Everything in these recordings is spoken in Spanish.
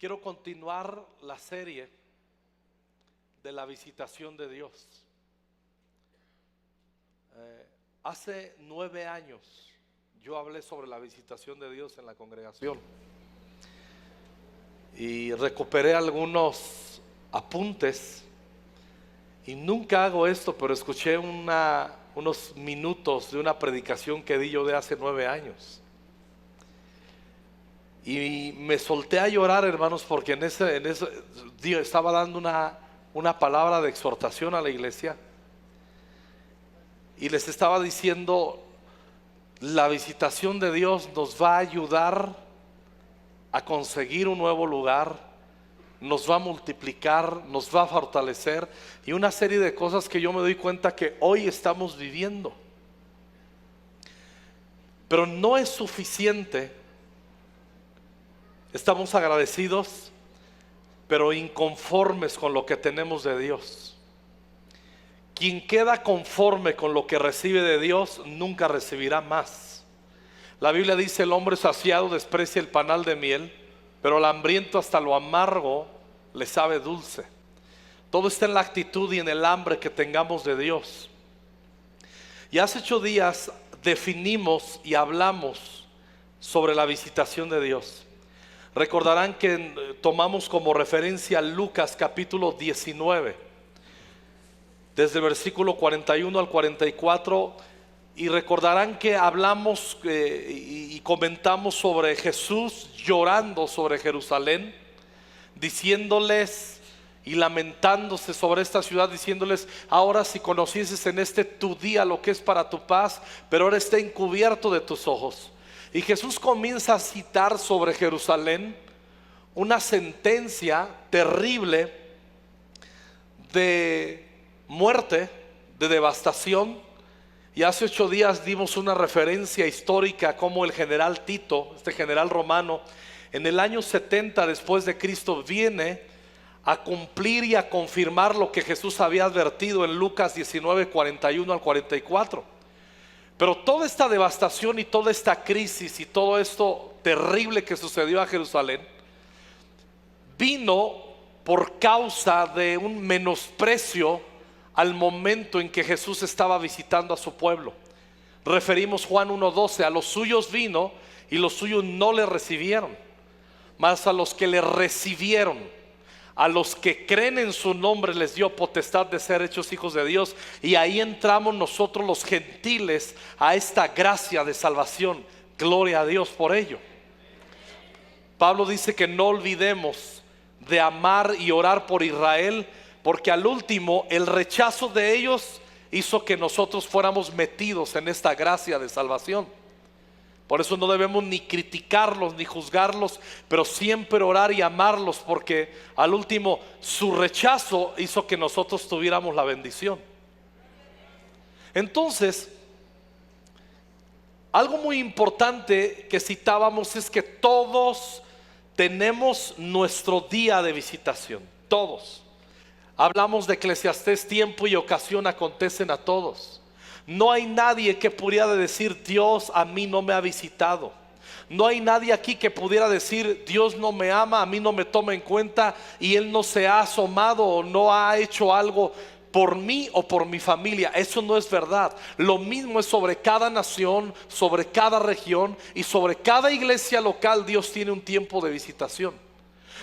Quiero continuar la serie de la visitación de Dios. Hace 9 años yo hablé sobre la visitación de Dios en la congregación y recuperé algunos apuntes, y nunca hago esto, pero escuché unos minutos de una predicación que di yo de hace 9 años. Y me solté a llorar, hermanos, porque en ese día estaba dando una palabra de exhortación a la iglesia. Y les estaba diciendo, la visitación de Dios nos va a ayudar a conseguir un nuevo lugar, nos va a multiplicar, nos va a fortalecer, y una serie de cosas que yo me doy cuenta que hoy estamos viviendo. Pero no es suficiente. Estamos agradecidos, pero inconformes con lo que tenemos de Dios. Quien queda conforme con lo que recibe de Dios nunca recibirá más. La Biblia dice: el hombre saciado desprecia el panal de miel, pero al hambriento hasta lo amargo le sabe dulce. Todo está en la actitud y en el hambre que tengamos de Dios. Y hace 8 días definimos y hablamos sobre la visitación de Dios. Recordarán que tomamos como referencia Lucas capítulo 19, desde el versículo 41 al 44, y recordarán que hablamos y comentamos sobre Jesús llorando sobre Jerusalén, diciéndoles y lamentándose sobre esta ciudad, diciéndoles: ahora si conocieses en este tu día lo que es para tu paz, pero ahora está encubierto de tus ojos. Y Jesús comienza a citar sobre Jerusalén una sentencia terrible de muerte, de devastación. Y hace 8 días dimos una referencia histórica como el general Tito, este general romano, en el año 70 después de Cristo, viene a cumplir y a confirmar lo que Jesús había advertido en Lucas 19, 41 al 44. Pero toda esta devastación y toda esta crisis y todo esto terrible que sucedió a Jerusalén vino por causa de un menosprecio al momento en que Jesús estaba visitando a su pueblo. Referimos Juan 1:12: a los suyos vino y los suyos no le recibieron, mas a los que le recibieron, a los que creen en su nombre, les dio potestad de ser hechos hijos de Dios. Y ahí entramos nosotros los gentiles a esta gracia de salvación. Gloria a Dios por ello. Pablo dice que no olvidemos de amar y orar por Israel, porque al último el rechazo de ellos hizo que nosotros fuéramos metidos en esta gracia de salvación. Por eso no debemos ni criticarlos ni juzgarlos, pero siempre orar y amarlos, porque al último su rechazo hizo que nosotros tuviéramos la bendición. Entonces, algo muy importante que citábamos es que todos tenemos nuestro día de visitación. Todos. Hablamos de Eclesiastés: tiempo y ocasión acontecen a todos. No hay nadie que pudiera decir: Dios a mí no me ha visitado. No hay nadie aquí que pudiera decir: Dios no me ama, a mí no me toma en cuenta y Él no se ha asomado o no ha hecho algo por mí o por mi familia. Eso no es verdad. Lo mismo es sobre cada nación, sobre cada región y sobre cada iglesia local. Dios tiene un tiempo de visitación.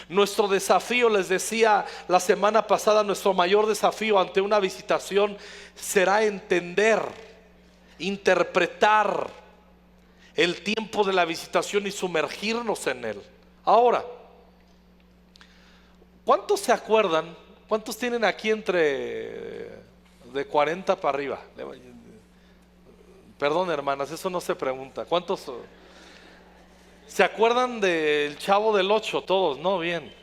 Nuestro desafío, les decía la semana pasada, nuestro mayor desafío ante una visitación será entender, interpretar el tiempo de la visitación y sumergirnos en él. Ahora, ¿cuántos se acuerdan? ¿Cuántos tienen aquí entre de 40 para arriba? Perdón, hermanas, eso no se pregunta. ¿Cuántos se acuerdan del Chavo del 8? Todos, ¿no? Bien.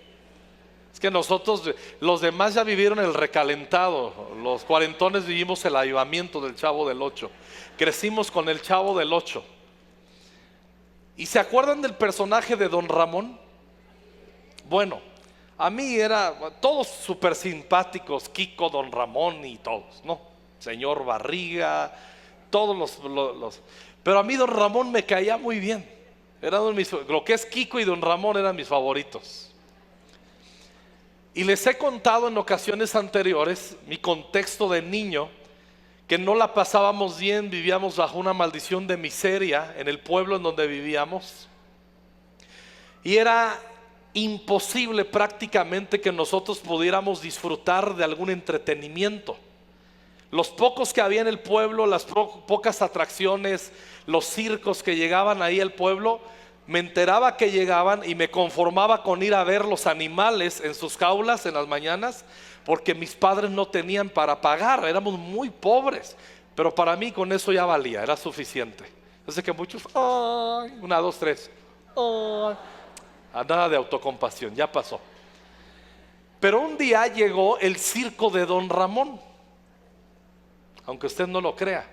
Es que nosotros, los demás ya vivieron el recalentado. Los cuarentones vivimos el avivamiento del Chavo del 8. Crecimos con el Chavo del 8. ¿Y se acuerdan del personaje de Don Ramón? Bueno, a mí era todos súper simpáticos: Kiko, Don Ramón y todos, ¿no? Señor Barriga, todos los. Pero a mí Don Ramón me caía muy bien. Era lo que es Kiko y Don Ramón eran mis favoritos. Y les he contado en ocasiones anteriores mi contexto de niño, que no la pasábamos bien, vivíamos bajo una maldición de miseria en el pueblo en donde vivíamos. Y era imposible prácticamente que nosotros pudiéramos disfrutar de algún entretenimiento. Los pocos que había en el pueblo, las pocas atracciones, los circos que llegaban ahí al pueblo, me enteraba que llegaban y me conformaba con ir a ver los animales en sus jaulas en las mañanas, porque mis padres no tenían para pagar, éramos muy pobres, pero para mí con eso ya valía, era suficiente. Yo sé que muchos, ay, una, dos, tres, ay, nada de autocompasión, ya pasó. Pero un día llegó el circo de Don Ramón, aunque usted no lo crea.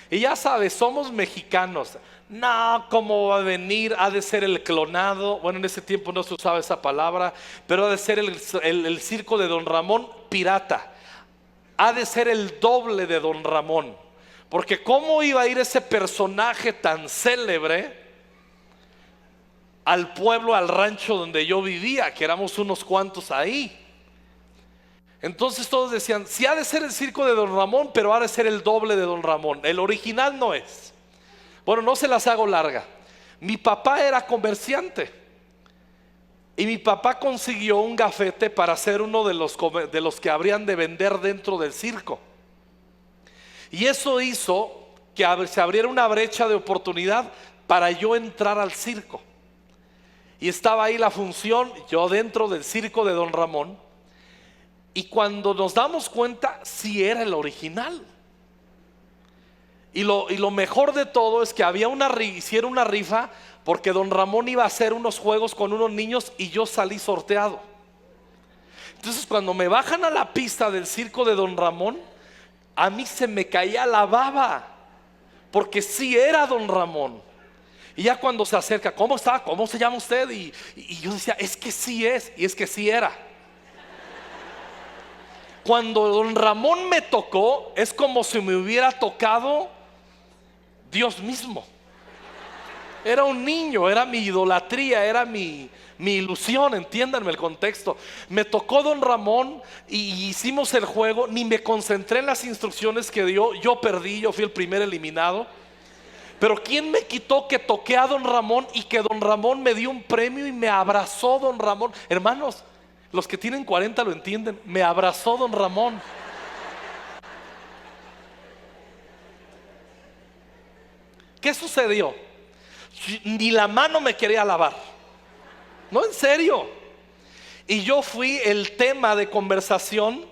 Y ya sabe, somos mexicanos. No, ¿cómo va a venir? Ha de ser el clonado. Bueno, en ese tiempo no se usaba esa palabra, pero ha de ser el circo de Don Ramón pirata. Ha de ser el doble de Don Ramón. Porque ¿cómo iba a ir ese personaje tan célebre al pueblo, al rancho donde yo vivía, que éramos unos cuantos ahí? Entonces todos decían, sí ha de ser el circo de Don Ramón, pero ha de ser el doble de Don Ramón. El original no es. Bueno, no se las hago larga. Mi papá era comerciante y mi papá consiguió un gafete para ser uno de los que habrían de vender dentro del circo. Y eso hizo que se abriera una brecha de oportunidad para yo entrar al circo. Y estaba ahí la función, yo dentro del circo de Don Ramón. Y cuando nos damos cuenta, sí era el original. Y lo mejor de todo es que hicieron una rifa, porque Don Ramón iba a hacer unos juegos con unos niños y yo salí sorteado. Entonces cuando me bajan a la pista del circo de Don Ramón, a mí se me caía la baba, porque sí era Don Ramón. Y ya cuando se acerca, ¿cómo está? ¿Cómo se llama usted? Y yo decía, es que sí es, y es que sí era. Cuando Don Ramón me tocó, es como si me hubiera tocado Dios mismo. Era un niño, era mi idolatría, era mi ilusión, entiéndanme el contexto. Me tocó Don Ramón y hicimos el juego, ni me concentré en las instrucciones que dio. Yo perdí, yo fui el primer eliminado. Pero ¿quién me quitó que toqué a Don Ramón y que Don Ramón me dio un premio y me abrazó Don Ramón? Hermanos, los que tienen 40 lo entienden. Me abrazó Don Ramón. ¿Qué sucedió? Ni la mano me quería lavar. No, en serio. Y yo fui el tema de conversación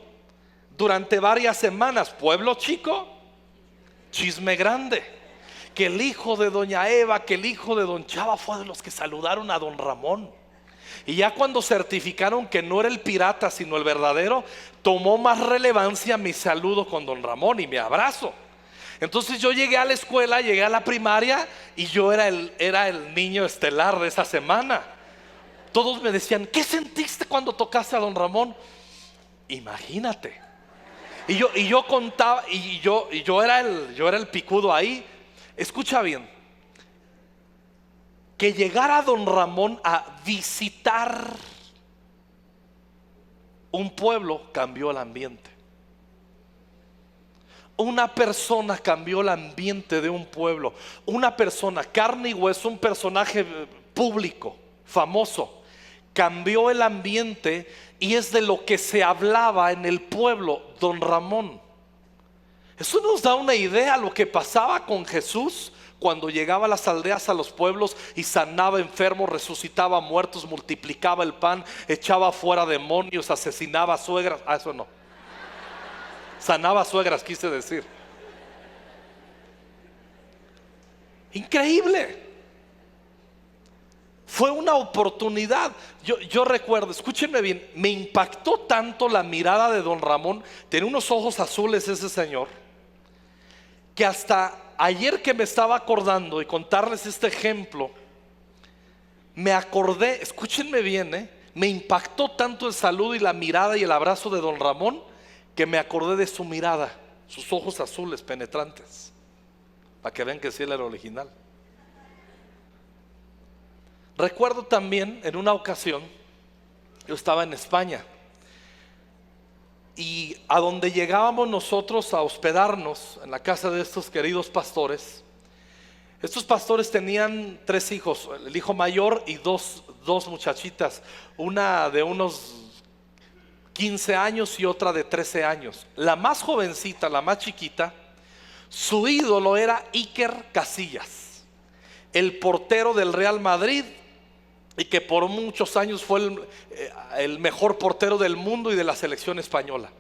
durante varias semanas. Pueblo chico, chisme grande. Que el hijo de doña Eva, que el hijo de don Chava fue de los que saludaron a Don Ramón. Y ya cuando certificaron que no era el pirata sino el verdadero, tomó más relevancia mi saludo con Don Ramón y mi abrazo. Entonces yo llegué a la escuela, llegué a la primaria y yo era el niño estelar de esa semana. Todos me decían, ¿qué sentiste cuando tocaste a Don Ramón? Imagínate. Y yo contaba, y yo era el picudo ahí. Escucha bien. Que llegara Don Ramón a visitar un pueblo cambió el ambiente. Una persona cambió el ambiente de un pueblo. Una persona, carne y hueso, un personaje público, famoso, cambió el ambiente y es de lo que se hablaba en el pueblo, Don Ramón. Eso nos da una idea de lo que pasaba con Jesús cuando llegaba a las aldeas, a los pueblos y sanaba enfermos, resucitaba muertos, multiplicaba el pan, echaba fuera demonios, asesinaba suegras. Eso no. Sanaba suegras, quise decir. Increíble. Fue una oportunidad. Yo recuerdo, escúchenme bien, me impactó tanto la mirada de Don Ramón. Tenía unos ojos azules ese señor, que hasta ayer que me estaba acordando y contarles este ejemplo, me acordé, escúchenme bien, me impactó tanto el saludo y la mirada y el abrazo de Don Ramón, que me acordé de su mirada, sus ojos azules penetrantes, para que vean que sí era el original. Recuerdo también en una ocasión, yo estaba en España Y a donde llegábamos nosotros a hospedarnos, en la casa de estos queridos pastores, estos pastores tenían 3 hijos, el hijo mayor y dos muchachitas, una de unos 15 años y otra de 13 años. La más jovencita, la más chiquita, su ídolo era Iker Casillas, el portero del Real Madrid, y que por muchos años fue el mejor portero del mundo y de la selección española.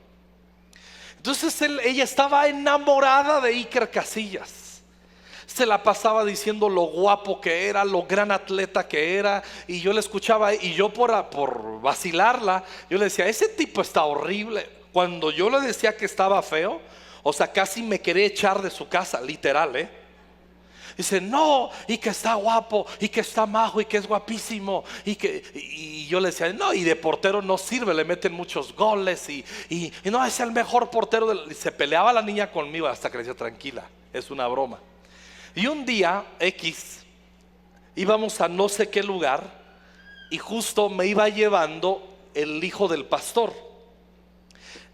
Entonces ella estaba enamorada de Iker Casillas. Se la pasaba diciendo lo guapo que era, lo gran atleta que era. Y yo le escuchaba, y yo por vacilarla, yo le decía, ese tipo está horrible. Cuando yo le decía que estaba feo, o sea, casi me quería echar de su casa, literal, Dice, no, y que está guapo, y que está majo, y que es guapísimo, y yo le decía, no, y de portero no sirve, le meten muchos goles, y no, es el mejor portero y se peleaba la niña conmigo hasta que le decía, tranquila, es una broma. Y un día X íbamos a no sé qué lugar, y justo me iba llevando el hijo del pastor,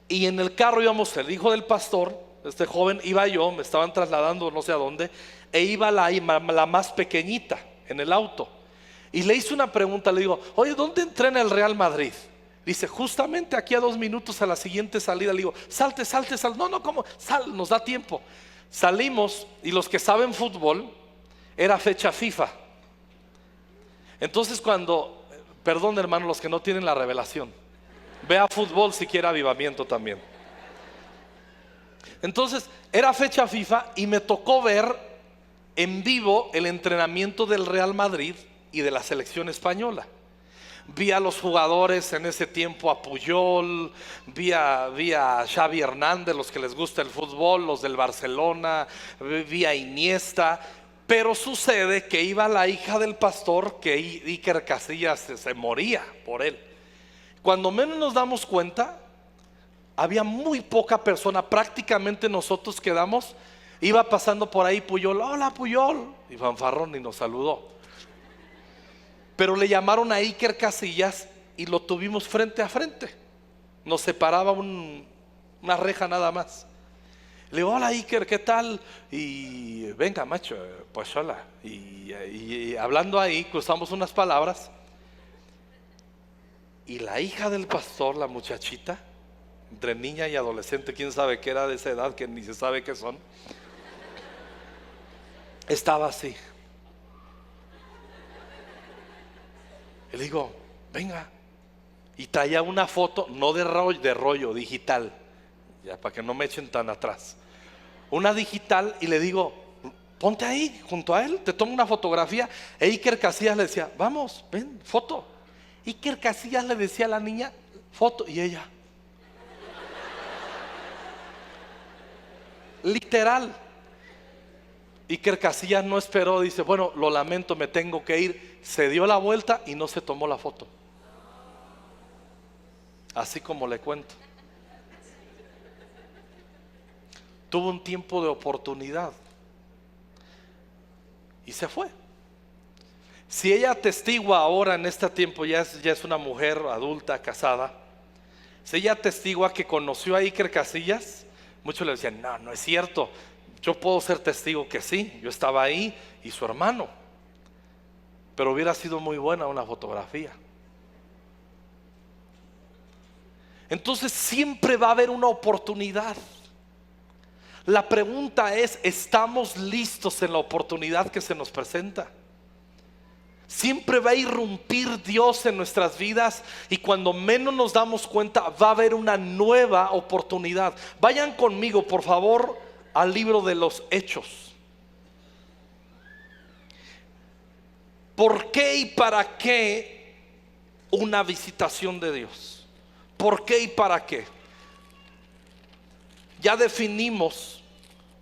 y en el carro íbamos el hijo del pastor, este joven, iba yo, me estaban trasladando no sé a dónde, e iba la más pequeñita en el auto. Y le hice una pregunta, le digo, oye, ¿dónde entrena el Real Madrid? Dice, justamente aquí a 2 minutos a la siguiente salida. Le digo, salte. No, ¿cómo? Sal, nos da tiempo. Salimos y los que saben fútbol, era fecha FIFA. Entonces perdón hermano, los que no tienen la revelación, vea fútbol si quiere avivamiento también. Entonces era fecha FIFA y me tocó ver en vivo el entrenamiento del Real Madrid y de la selección española. Vi a los jugadores en ese tiempo, a Puyol, vi a Xavi Hernández, los que les gusta el fútbol, los del Barcelona, vi a Iniesta. Pero sucede que iba la hija del pastor, que Iker Casillas se moría por él. Cuando menos nos damos cuenta, había muy poca persona, prácticamente nosotros quedamos. Iba pasando por ahí Puyol, hola Puyol, y fanfarrón y nos saludó. Pero le llamaron a Iker Casillas y lo tuvimos frente a frente. Nos separaba una reja nada más. Le digo, hola Iker, ¿qué tal? Y venga macho, pues hola. Y hablando ahí, cruzamos unas palabras. Y la hija del pastor, la muchachita, entre niña y adolescente, quién sabe qué era de esa edad, que ni se sabe qué son, estaba así. Y le digo, venga. Y traía una foto, no de rollo digital, ya para que no me echen tan atrás, una digital. Y le digo, ponte ahí junto a él, te tomo una fotografía. E Iker Casillas le decía, vamos, ven, foto. Iker Casillas le decía a la niña, foto. Y ella, literal. Iker Casillas no esperó, dice, bueno, lo lamento, me tengo que ir. Se dio la vuelta y no se tomó la foto. Así como le cuento. Tuvo un tiempo de oportunidad y se fue. Si ella atestigua ahora en este tiempo, ya es una mujer adulta, casada. Si ella atestigua que conoció a Iker Casillas, muchos le decían, no es cierto. Yo puedo ser testigo que sí, yo estaba ahí y su hermano. Pero hubiera sido muy buena una fotografía. Entonces siempre va a haber una oportunidad. La pregunta es, ¿estamos listos en la oportunidad que se nos presenta? Siempre va a irrumpir Dios en nuestras vidas, y cuando menos nos damos cuenta va a haber una nueva oportunidad. Vayan conmigo por favor al libro de los Hechos. ¿Por qué y para qué una visitación de Dios? ¿Por qué y para qué? Ya definimos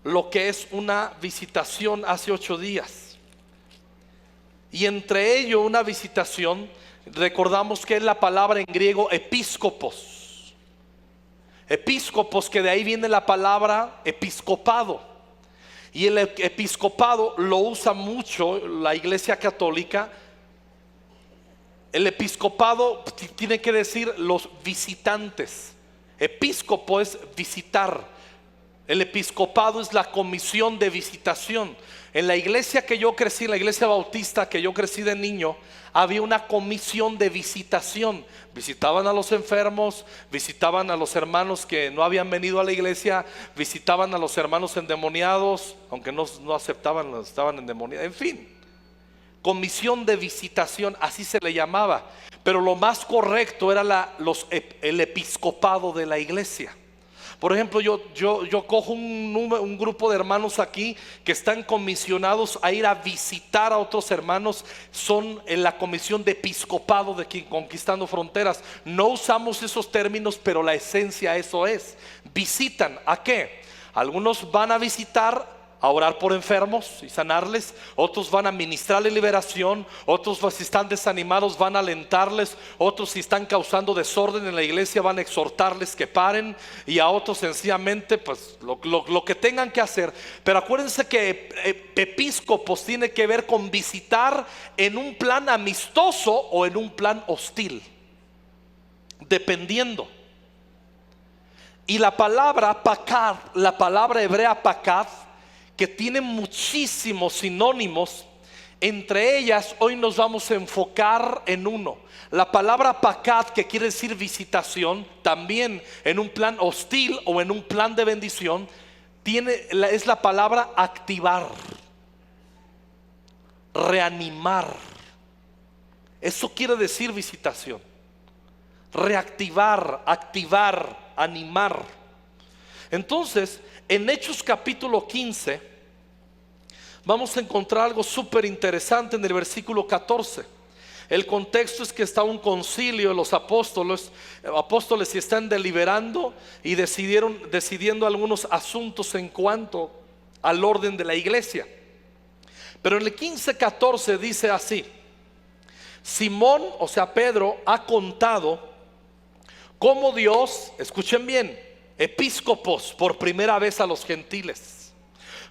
lo que es una visitación hace 8 días. Y entre ello una visitación, recordamos que es la palabra en griego episcopos. Episcopos, que de ahí viene la palabra episcopado. Y el episcopado lo usa mucho la Iglesia Católica. El episcopado tiene que decir los visitantes. Episcopo es visitar. El episcopado es la comisión de visitación. En la iglesia que yo crecí, en la iglesia bautista que yo crecí de niño, había una comisión de visitación. Visitaban a los enfermos, visitaban a los hermanos que no habían venido a la iglesia, visitaban a los hermanos endemoniados, aunque no aceptaban, estaban endemoniados, en fin. Comisión de visitación, así se le llamaba. Pero lo más correcto era el episcopado de la iglesia. Por ejemplo, yo cojo un grupo de hermanos aquí que están comisionados a ir a visitar a otros hermanos. Son en la comisión de episcopado de Conquistando Fronteras. No usamos esos términos, pero la esencia eso es. Visitan, ¿a qué? Algunos van a visitar, a orar por enfermos y sanarles. Otros van a ministrarles liberación. Otros, si están desanimados, van a alentarles. Otros, si están causando desorden en la iglesia, van a exhortarles que paren. Y a otros sencillamente pues lo que tengan que hacer. Pero acuérdense que episcopos tiene que ver con visitar en un plan amistoso o en un plan hostil, dependiendo. Y la palabra pakad, la palabra hebrea pakad, que tiene muchísimos sinónimos. Entre ellas hoy nos vamos a enfocar en uno. La palabra pakad, que quiere decir visitación, también en un plan hostil o en un plan de bendición, es la palabra activar, reanimar. Eso quiere decir visitación. Reactivar, activar, animar. Entonces, en Hechos capítulo 15 vamos a encontrar algo súper interesante en el versículo 14. El contexto es que está un concilio de los apóstoles y están deliberando y decidiendo algunos asuntos en cuanto al orden de la iglesia. Pero en el 15:14 dice así: Simón, o sea Pedro, ha contado cómo Dios, escuchen bien, episcopos por primera vez a los gentiles,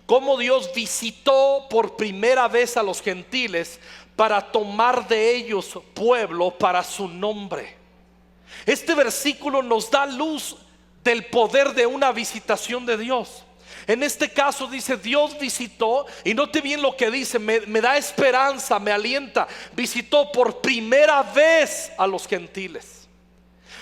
cómo Dios visitó por primera vez a los gentiles para tomar de ellos pueblo para su nombre. Este versículo nos da luz del poder de una visitación de Dios. En este caso dice Dios visitó, y note bien lo que dice, me da esperanza, me alienta. Visitó por primera vez a los gentiles.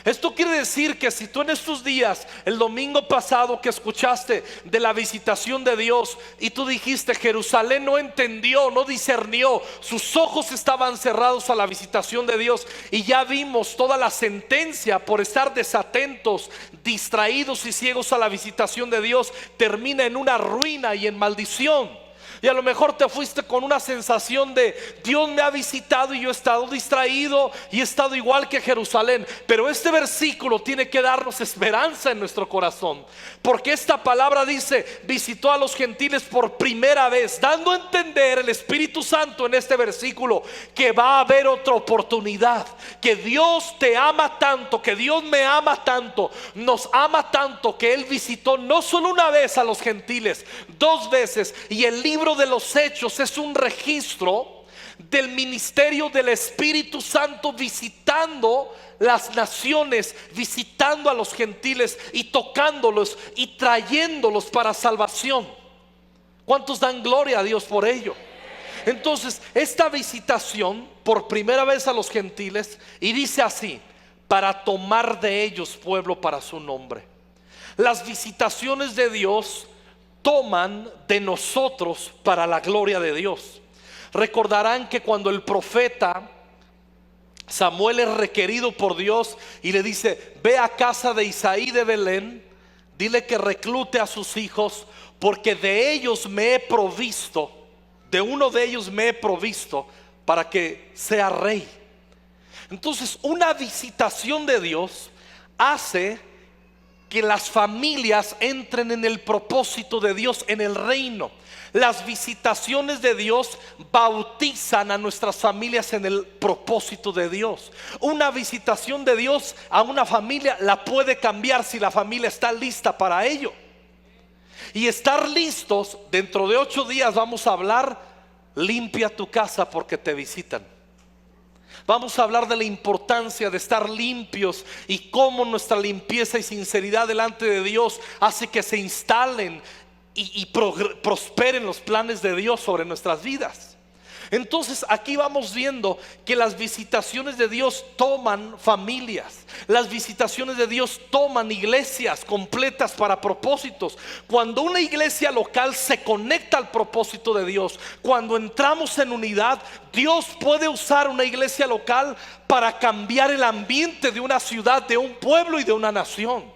Esto quiere decir que si tú en estos días, el domingo pasado que escuchaste de la visitación de Dios y tú dijiste Jerusalén no entendió, no discernió, sus ojos estaban cerrados a la visitación de Dios, y ya vimos toda la sentencia por estar desatentos, distraídos y ciegos a la visitación de Dios, termina en una ruina y en maldición. Y a lo mejor te fuiste con una sensación de Dios me ha visitado y yo he estado distraído y he estado igual que Jerusalén. Pero este versículo tiene que darnos esperanza en nuestro corazón, porque esta palabra dice visitó a los gentiles por primera vez, dando a entender el Espíritu Santo en este versículo que va a haber otra oportunidad, que Dios te ama tanto, que Dios me ama tanto, nos ama tanto, que Él visitó no solo una vez a los gentiles, 2 veces. Y el libro de los Hechos es un registro del ministerio del Espíritu Santo visitando las naciones, visitando a los gentiles y tocándolos y trayéndolos para salvación. ¿Cuántos dan gloria a Dios por ello? Entonces, esta visitación por primera vez a los gentiles, y dice así: para tomar de ellos pueblo para su nombre. Las visitaciones de Dios toman de nosotros para la gloria de Dios. Recordarán que cuando el profeta Samuel es requerido por Dios y le dice: ve a casa de Isaí de Belén, dile que reclute a sus hijos, porque de ellos me he provisto, de uno de ellos me he provisto para que sea rey. Entonces, una visitación de Dios hace que las familias entren en el propósito de Dios en el reino. Las visitaciones de Dios bautizan a nuestras familias en el propósito de Dios. Una visitación de Dios a una familia la puede cambiar si la familia está lista para ello. Y estar listos, dentro de 8 días vamos a hablar: limpia tu casa porque te visitan. Vamos a hablar de la importancia de estar limpios y cómo nuestra limpieza y sinceridad delante de Dios hace que se instalen y prosperen los planes de Dios sobre nuestras vidas. Entonces aquí vamos viendo que las visitaciones de Dios toman familias, las visitaciones de Dios toman iglesias completas para propósitos. Cuando una iglesia local se conecta al propósito de Dios, cuando entramos en unidad, Dios puede usar una iglesia local para cambiar el ambiente de una ciudad, de un pueblo y de una nación.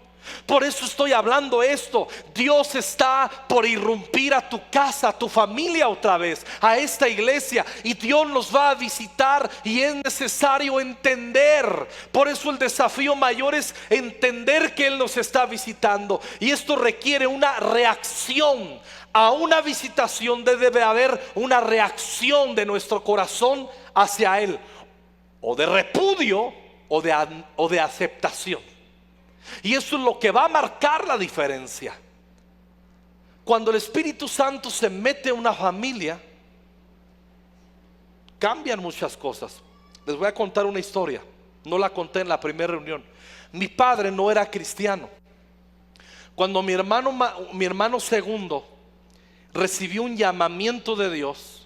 Por eso estoy hablando esto. Dios está por irrumpir a tu casa, a tu familia otra vez, a esta iglesia, y Dios nos va a visitar y es necesario entender. Por eso el desafío mayor es entender que Él nos está visitando, y esto requiere una reacción. A una visitación debe haber una reacción de nuestro corazón hacia Él, o de repudio o de aceptación. Y eso es lo que va a marcar la diferencia. Cuando el Espíritu Santo se mete en una familia, cambian muchas cosas. Les voy a contar una historia. No la conté en la primera reunión. Mi padre no era cristiano. Cuando mi hermano segundo recibió un llamamiento de Dios,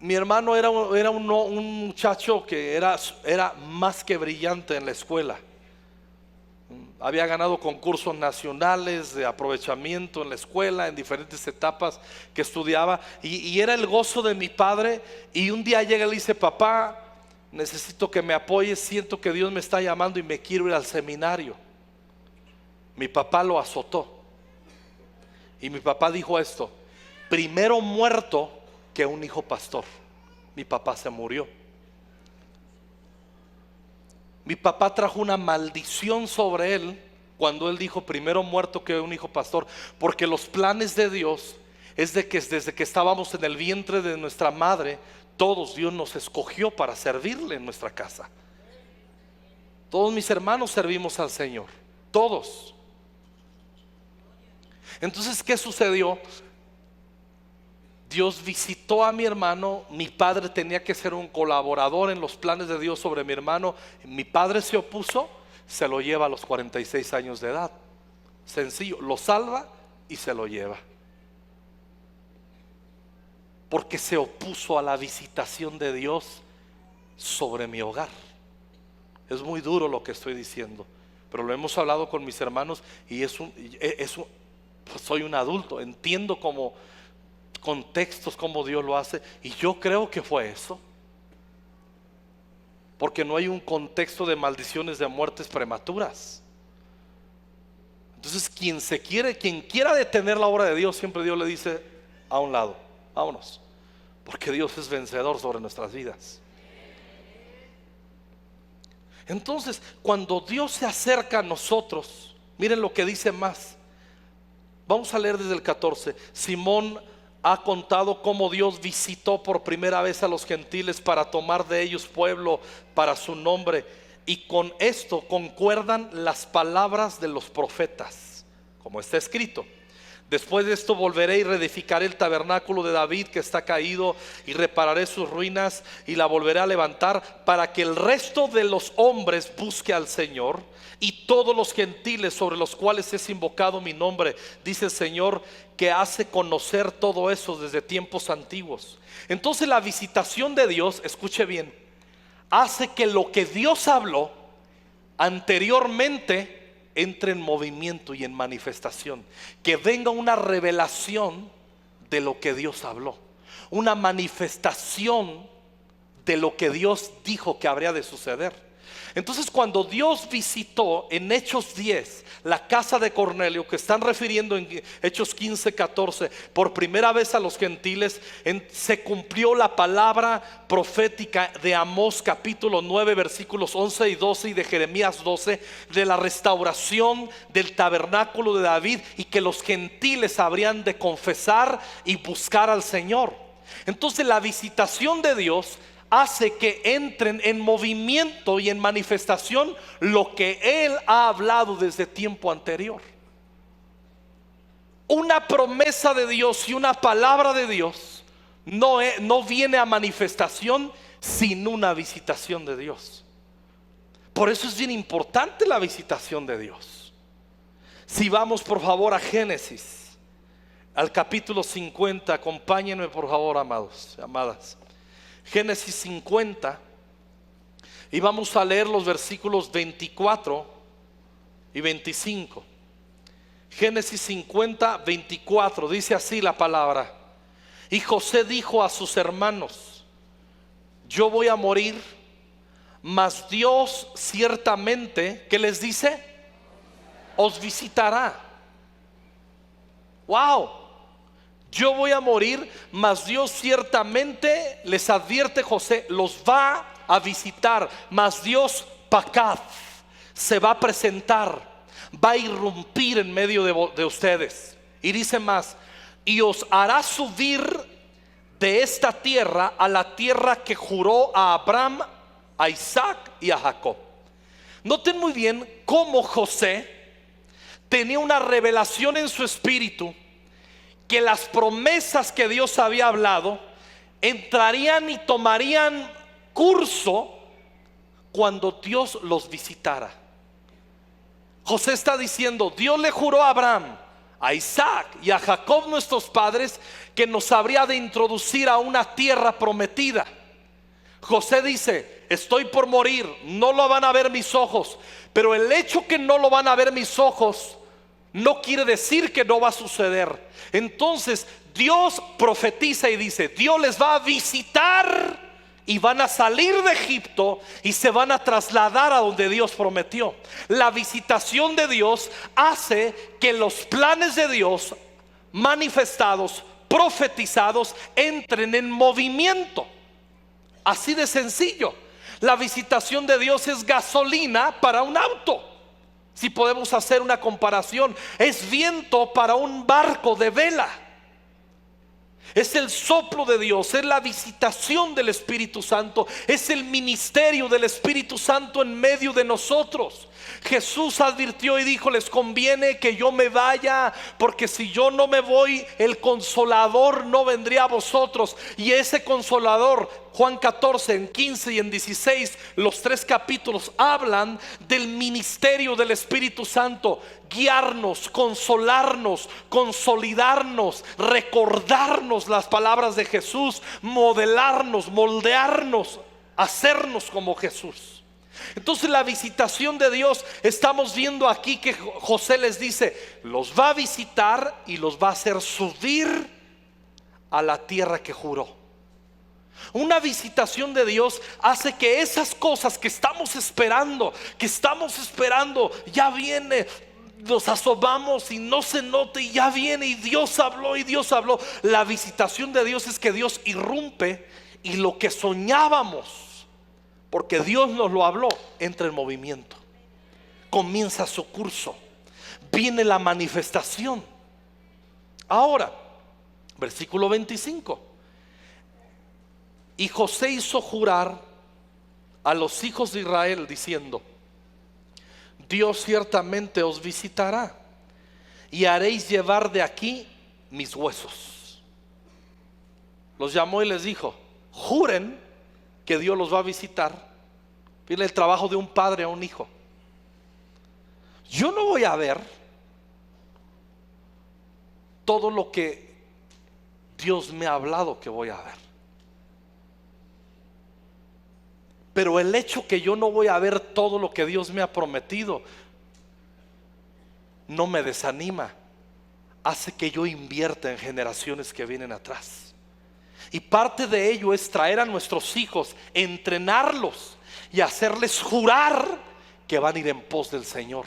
mi hermano era un muchacho que era más que brillante en la escuela. Había ganado concursos nacionales de aprovechamiento en la escuela, en diferentes etapas que estudiaba, y era el gozo de mi padre. Y un día llega y le dice: papá, necesito que me apoyes, siento que Dios me está llamando y me quiero ir al seminario. Mi papá lo azotó, y mi papá dijo esto: primero muerto que un hijo pastor. Mi papá se murió. Mi papá trajo una maldición sobre él cuando él dijo: primero muerto que un hijo pastor. Porque los planes de Dios es de que desde que estábamos en el vientre de nuestra madre, todos Dios nos escogió para servirle en nuestra casa. Todos mis hermanos servimos al Señor, todos. Entonces, ¿qué sucedió? Dios visitó a mi hermano. Mi padre tenía que ser un colaborador en los planes de Dios sobre mi hermano. Mi padre se opuso, se lo lleva a los 46 años de edad. Sencillo, lo salva y se lo lleva. Porque se opuso a la visitación de Dios sobre mi hogar. Es muy duro lo que estoy diciendo, pero lo hemos hablado con mis hermanos y pues soy un adulto, entiendo como contextos, cómo Dios lo hace, y yo creo que fue eso, porque no hay un contexto de maldiciones, de muertes prematuras. Entonces quien quiera detener la obra de Dios, siempre Dios le dice: a un lado, vámonos, porque Dios es vencedor sobre nuestras vidas. Entonces, cuando Dios se acerca a nosotros, miren lo que dice más. Vamos a leer desde el 14. Simón ha contado cómo Dios visitó por primera vez a los gentiles para tomar de ellos pueblo para su nombre, y con esto concuerdan las palabras de los profetas, como está escrito: después de esto volveré y reedificaré el tabernáculo de David que está caído, y repararé sus ruinas y la volveré a levantar, para que el resto de los hombres busque al Señor, y todos los gentiles sobre los cuales es invocado mi nombre, dice el Señor, que hace conocer todo eso desde tiempos antiguos. Entonces la visitación de Dios, escuche bien, hace que lo que Dios habló anteriormente entre en movimiento y en manifestación. Que venga una revelación de lo que Dios habló, una manifestación de lo que Dios dijo que habría de suceder. Entonces, cuando Dios visitó en Hechos 10 la casa de Cornelio, que están refiriendo en Hechos 15, 14, por primera vez a los gentiles, se cumplió la palabra profética de Amós capítulo 9 versículos 11 y 12, y de Jeremías 12, de la restauración del tabernáculo de David, y que los gentiles habrían de confesar y buscar al Señor. Entonces la visitación de Dios hace que entren en movimiento y en manifestación lo que Él ha hablado desde tiempo anterior. Una promesa de Dios y una palabra de Dios no viene a manifestación sin una visitación de Dios. Por eso es bien importante la visitación de Dios. Si vamos por favor a Génesis, al capítulo 50, acompáñenme por favor, amados, amadas. Génesis 50, y vamos a leer los versículos 24 y 25. Génesis 50, 24, dice así la palabra: y José dijo a sus hermanos: yo voy a morir, mas Dios ciertamente, ¿qué les dice? Os visitará. Wow. Yo voy a morir, mas Dios ciertamente, les advierte José, los va a visitar. Mas Dios, Pakad, se va a presentar, va a irrumpir en medio de ustedes. Y dice más: y os hará subir de esta tierra a la tierra que juró a Abraham, a Isaac y a Jacob. Noten muy bien cómo José tenía una revelación en su espíritu que las promesas que Dios había hablado entrarían y tomarían curso cuando Dios los visitara. José está diciendo: Dios le juró a Abraham, a Isaac y a Jacob, nuestros padres, que nos habría de introducir a una tierra prometida. José dice: estoy por morir, no lo van a ver mis ojos, pero el hecho que no lo van a ver mis ojos no quiere decir que no va a suceder. Entonces Dios profetiza y dice: Dios les va a visitar y van a salir de Egipto y se van a trasladar a donde Dios prometió. La visitación de Dios hace que los planes de Dios manifestados, profetizados, entren en movimiento. Así de sencillo. La visitación de Dios es gasolina para un auto. Si podemos hacer una comparación, es viento para un barco de vela. Es el soplo de Dios, es la visitación del Espíritu Santo, es el ministerio del Espíritu Santo en medio de nosotros. Jesús advirtió y dijo: les conviene que yo me vaya, porque si yo no me voy, el Consolador no vendría a vosotros. Y ese Consolador, Juan 14, en 15 y en 16, los 3 capítulos hablan del ministerio del Espíritu Santo: guiarnos, consolarnos, consolidarnos, recordarnos las palabras de Jesús, modelarnos, moldearnos, hacernos como Jesús. Entonces la visitación de Dios, estamos viendo aquí que José les dice: los va a visitar y los va a hacer subir a la tierra que juró. Una visitación de Dios hace que esas cosas que estamos esperando, ya viene, nos asomamos y no se note y ya viene y Dios habló y Dios habló. La visitación de Dios es que Dios irrumpe y lo que soñábamos, porque Dios nos lo habló, entra en movimiento, comienza su curso, viene la manifestación. Ahora, versículo 25: y José hizo jurar a los hijos de Israel diciendo: Dios ciertamente os visitará y haréis llevar de aquí mis huesos. Los llamó y les dijo: juren que Dios los va a visitar. Viene el trabajo de un padre a un hijo. Yo no voy a ver todo lo que Dios me ha hablado que voy a ver, pero el hecho que yo no voy a ver todo lo que Dios me ha prometido no me desanima, hace que yo invierta en generaciones que vienen atrás. Y parte de ello es traer a nuestros hijos, entrenarlos y hacerles jurar que van a ir en pos del Señor.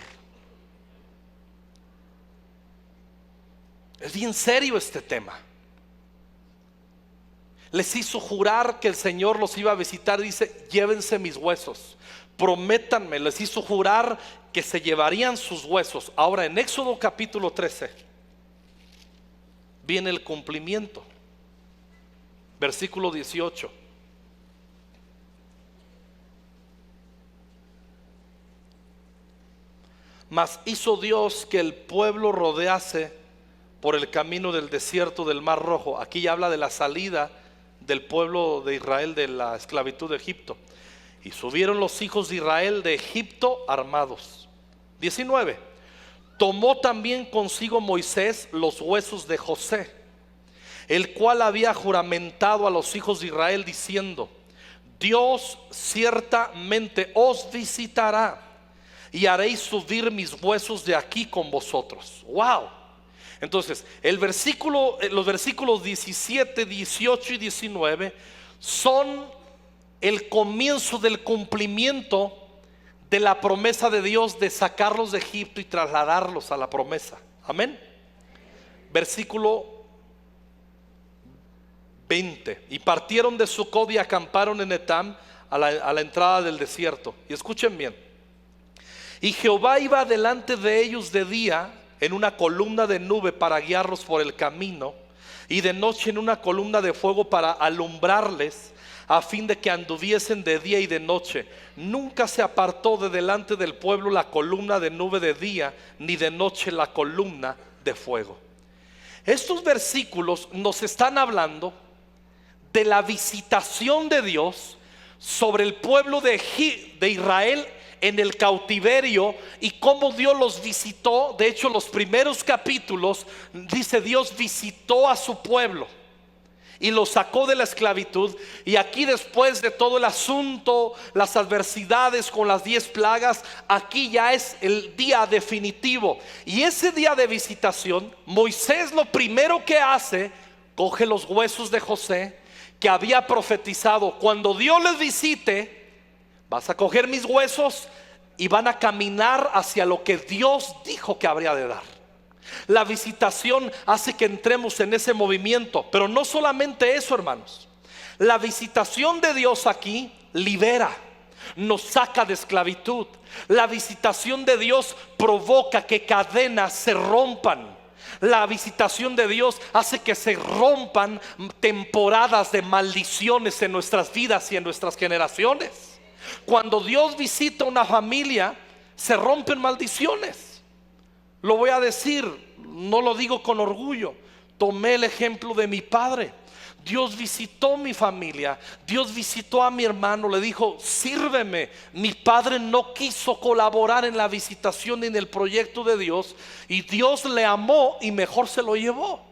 Es bien serio este tema. Les hizo jurar que el Señor los iba a visitar. Dice: llévense mis huesos, prométanme. Les hizo jurar que se llevarían sus huesos. Ahora en Éxodo capítulo 13 viene el cumplimiento. Versículo 18: mas hizo Dios que el pueblo rodease por el camino del desierto del Mar Rojo. Aquí ya habla de la salida del pueblo de Israel de la esclavitud de Egipto. Y subieron los hijos de Israel de Egipto armados. 19. Tomó también consigo Moisés los huesos de José, el cual había juramentado a los hijos de Israel diciendo: Dios ciertamente os visitará y haréis subir mis huesos de aquí con vosotros. Wow. Entonces los versículos 17, 18 y 19 son el comienzo del cumplimiento de la promesa de Dios de sacarlos de Egipto y trasladarlos a la promesa. Amén. Versículo 20. Y partieron de Sucot y acamparon en Etam, a la entrada del desierto. Y escuchen bien. Y Jehová iba delante de ellos de día en una columna de nube para guiarlos por el camino, y de noche en una columna de fuego para alumbrarles, a fin de que anduviesen de día y de noche. Nunca se apartó de delante del pueblo la columna de nube de día, ni de noche la columna de fuego. Estos versículos nos están hablando de la visitación de Dios sobre el pueblo de Israel en el cautiverio, y cómo Dios los visitó. De hecho, los primeros capítulos dice: Dios visitó a su pueblo y lo sacó de la esclavitud. Y aquí, después de todo el asunto, las adversidades con las 10 plagas, aquí ya es el día definitivo. Y ese día de visitación, Moisés lo primero que hace, coge los huesos de José, que había profetizado: cuando Dios les visite, vas a coger mis huesos y van a caminar hacia lo que Dios dijo que habría de dar. La visitación hace que entremos en ese movimiento. Pero no solamente eso, hermanos. La visitación de Dios aquí libera, nos saca de esclavitud. La visitación de Dios provoca que cadenas se rompan. La visitación de Dios hace que se rompan temporadas de maldiciones en nuestras vidas y en nuestras generaciones. Cuando Dios visita una familia, se rompen maldiciones. Lo voy a decir, no lo digo con orgullo. Tomé el ejemplo de mi padre. Dios visitó mi familia, Dios visitó a mi hermano, le dijo: sírveme. Mi padre no quiso colaborar en la visitación ni en el proyecto de Dios, y Dios le amó y mejor se lo llevó.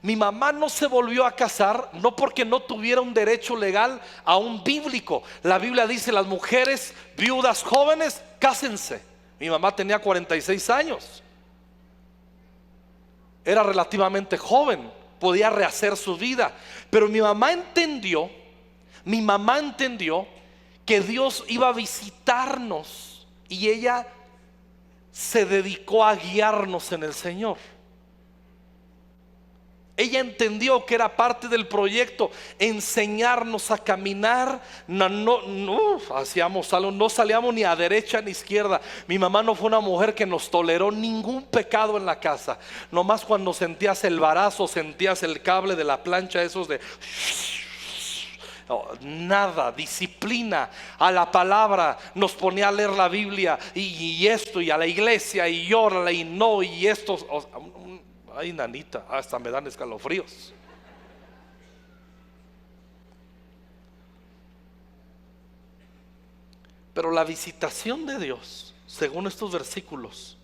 Mi mamá no se volvió a casar, no porque no tuviera un derecho legal aún bíblico. La Biblia dice: las mujeres viudas jóvenes, cásense. Mi mamá tenía 46 años. Era relativamente joven, podía rehacer su vida. Pero mi mamá entendió que Dios iba a visitarnos, y ella se dedicó a guiarnos en el Señor. Ella entendió que era parte del proyecto enseñarnos a caminar. No hacíamos algo, no salíamos ni a derecha ni a izquierda. Mi mamá no fue una mujer que nos toleró ningún pecado en la casa. Nomás cuando sentías el varazo, sentías el cable de la plancha, esos de... nada, disciplina, a la palabra. Nos ponía a leer la Biblia y esto, y a la iglesia, y órale, y no, y esto. Ay, nanita, hasta me dan escalofríos. Pero la visitación de Dios, según estos versículos,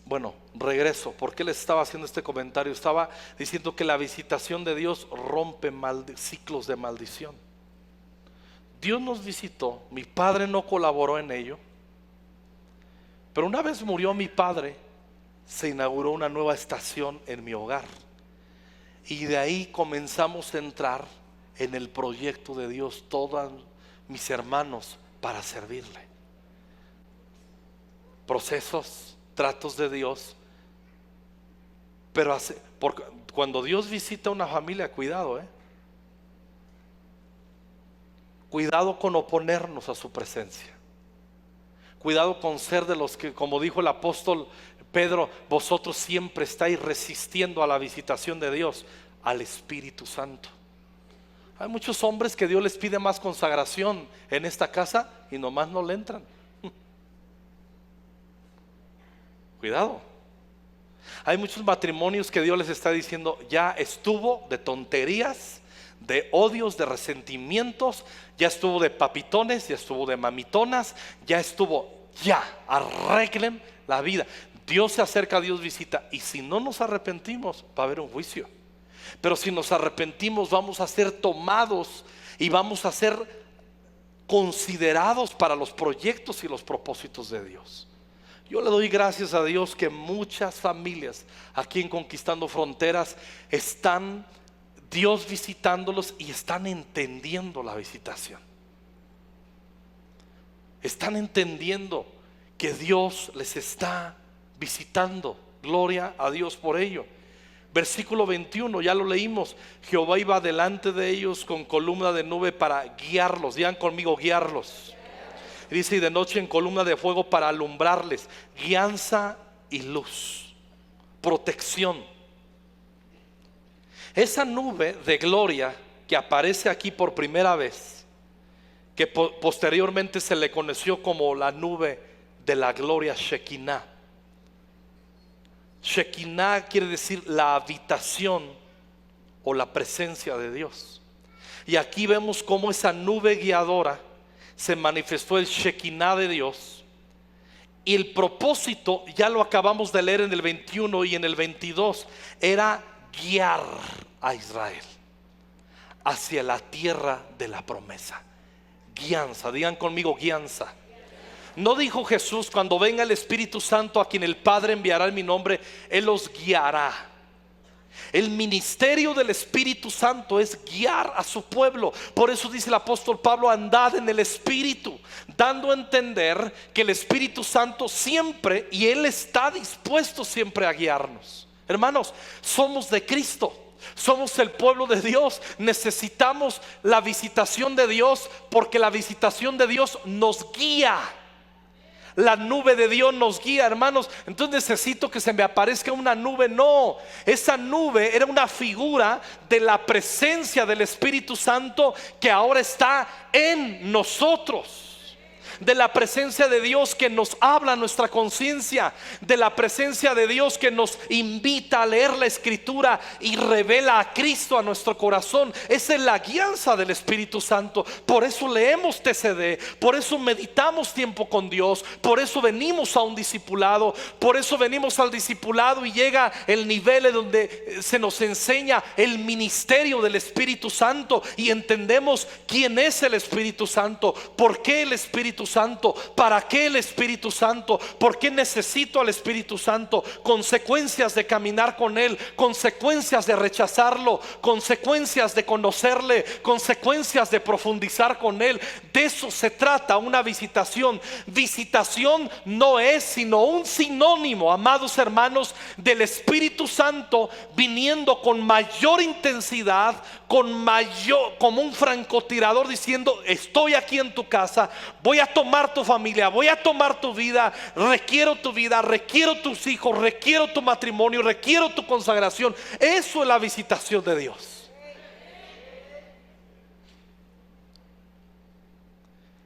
bueno, regreso. ¿Por qué les estaba haciendo este comentario? Estaba diciendo que la visitación de Dios rompe ciclos de maldición. Dios nos visitó, mi padre no colaboró en ello, pero una vez murió mi padre, se inauguró una nueva estación en mi hogar, y de ahí comenzamos a entrar en el proyecto de Dios, todos mis hermanos, para servirle. Procesos, tratos de Dios. Pero cuando Dios visita una familia, cuidado, cuidado con oponernos a su presencia. Cuidado con ser de los que, como dijo el apóstol Pedro, vosotros siempre estáis resistiendo a la visitación de Dios, al Espíritu Santo. Hay muchos hombres que Dios les pide más consagración en esta casa y nomás no le entran. Cuidado. Hay muchos matrimonios que Dios les está diciendo: ya estuvo de tonterías, de odios, de resentimientos, ya estuvo de papitones, ya estuvo de mamitonas, ya estuvo, ya arreglen la vida. Dios se acerca, Dios visita, y si no nos arrepentimos va a haber un juicio. Pero si nos arrepentimos, vamos a ser tomados y vamos a ser considerados para los proyectos y los propósitos de Dios. Yo le doy gracias a Dios que muchas familias aquí en Conquistando Fronteras están Dios visitándolos y están entendiendo la visitación. Están entendiendo que Dios les está visitando. Gloria a Dios por ello. Versículo 21, ya lo leímos. Jehová iba delante de ellos con columna de nube para guiarlos. Digan conmigo: guiarlos. Y dice: y de noche en columna de fuego para alumbrarles. Guianza y luz, protección. Esa nube de gloria que aparece aquí por primera vez, que posteriormente se le conoció como la nube de la gloria, Shekinah. Shekinah quiere decir la habitación o la presencia de Dios. Y aquí vemos cómo esa nube guiadora se manifestó, el Shekinah de Dios. Y el propósito, ya lo acabamos de leer en el 21 y en el 22, era guiar a Israel hacia la tierra de la promesa. Guianza, digan conmigo: guianza. No dijo Jesús: cuando venga el Espíritu Santo, a quien el Padre enviará en mi nombre, Él los guiará. El ministerio del Espíritu Santo es guiar a su pueblo. Por eso dice el apóstol Pablo: andad en el Espíritu, dando a entender que el Espíritu Santo siempre, y Él está dispuesto siempre a guiarnos. Hermanos, somos de Cristo, somos el pueblo de Dios. Necesitamos la visitación de Dios, porque la visitación de Dios nos guía. La nube de Dios nos guía, hermanos. Entonces necesito que se me aparezca una nube. No, esa nube era una figura de la presencia del Espíritu Santo que ahora está en nosotros. De la presencia de Dios que nos habla a nuestra conciencia, de la presencia de Dios que nos invita a leer la Escritura y revela a Cristo a nuestro corazón. Esa es la guianza del Espíritu Santo. Por eso leemos TCD, por eso meditamos tiempo con Dios, por eso venimos a un discipulado, por eso venimos al discipulado y llega el nivel en donde se nos enseña el ministerio del Espíritu Santo y entendemos quién es el Espíritu Santo, por qué el Espíritu Santo, para qué el Espíritu Santo, por qué necesito al Espíritu Santo, consecuencias de caminar con Él, consecuencias de rechazarlo, consecuencias de conocerle, consecuencias de profundizar con Él. De eso se trata una visitación. Visitación no es sino un sinónimo, amados hermanos, del Espíritu Santo viniendo con mayor intensidad, como un francotirador diciendo: estoy aquí en tu casa, voy a tomar tu familia, voy a tomar tu vida, requiero tus hijos, requiero tu matrimonio, requiero tu consagración. Eso es la visitación de Dios.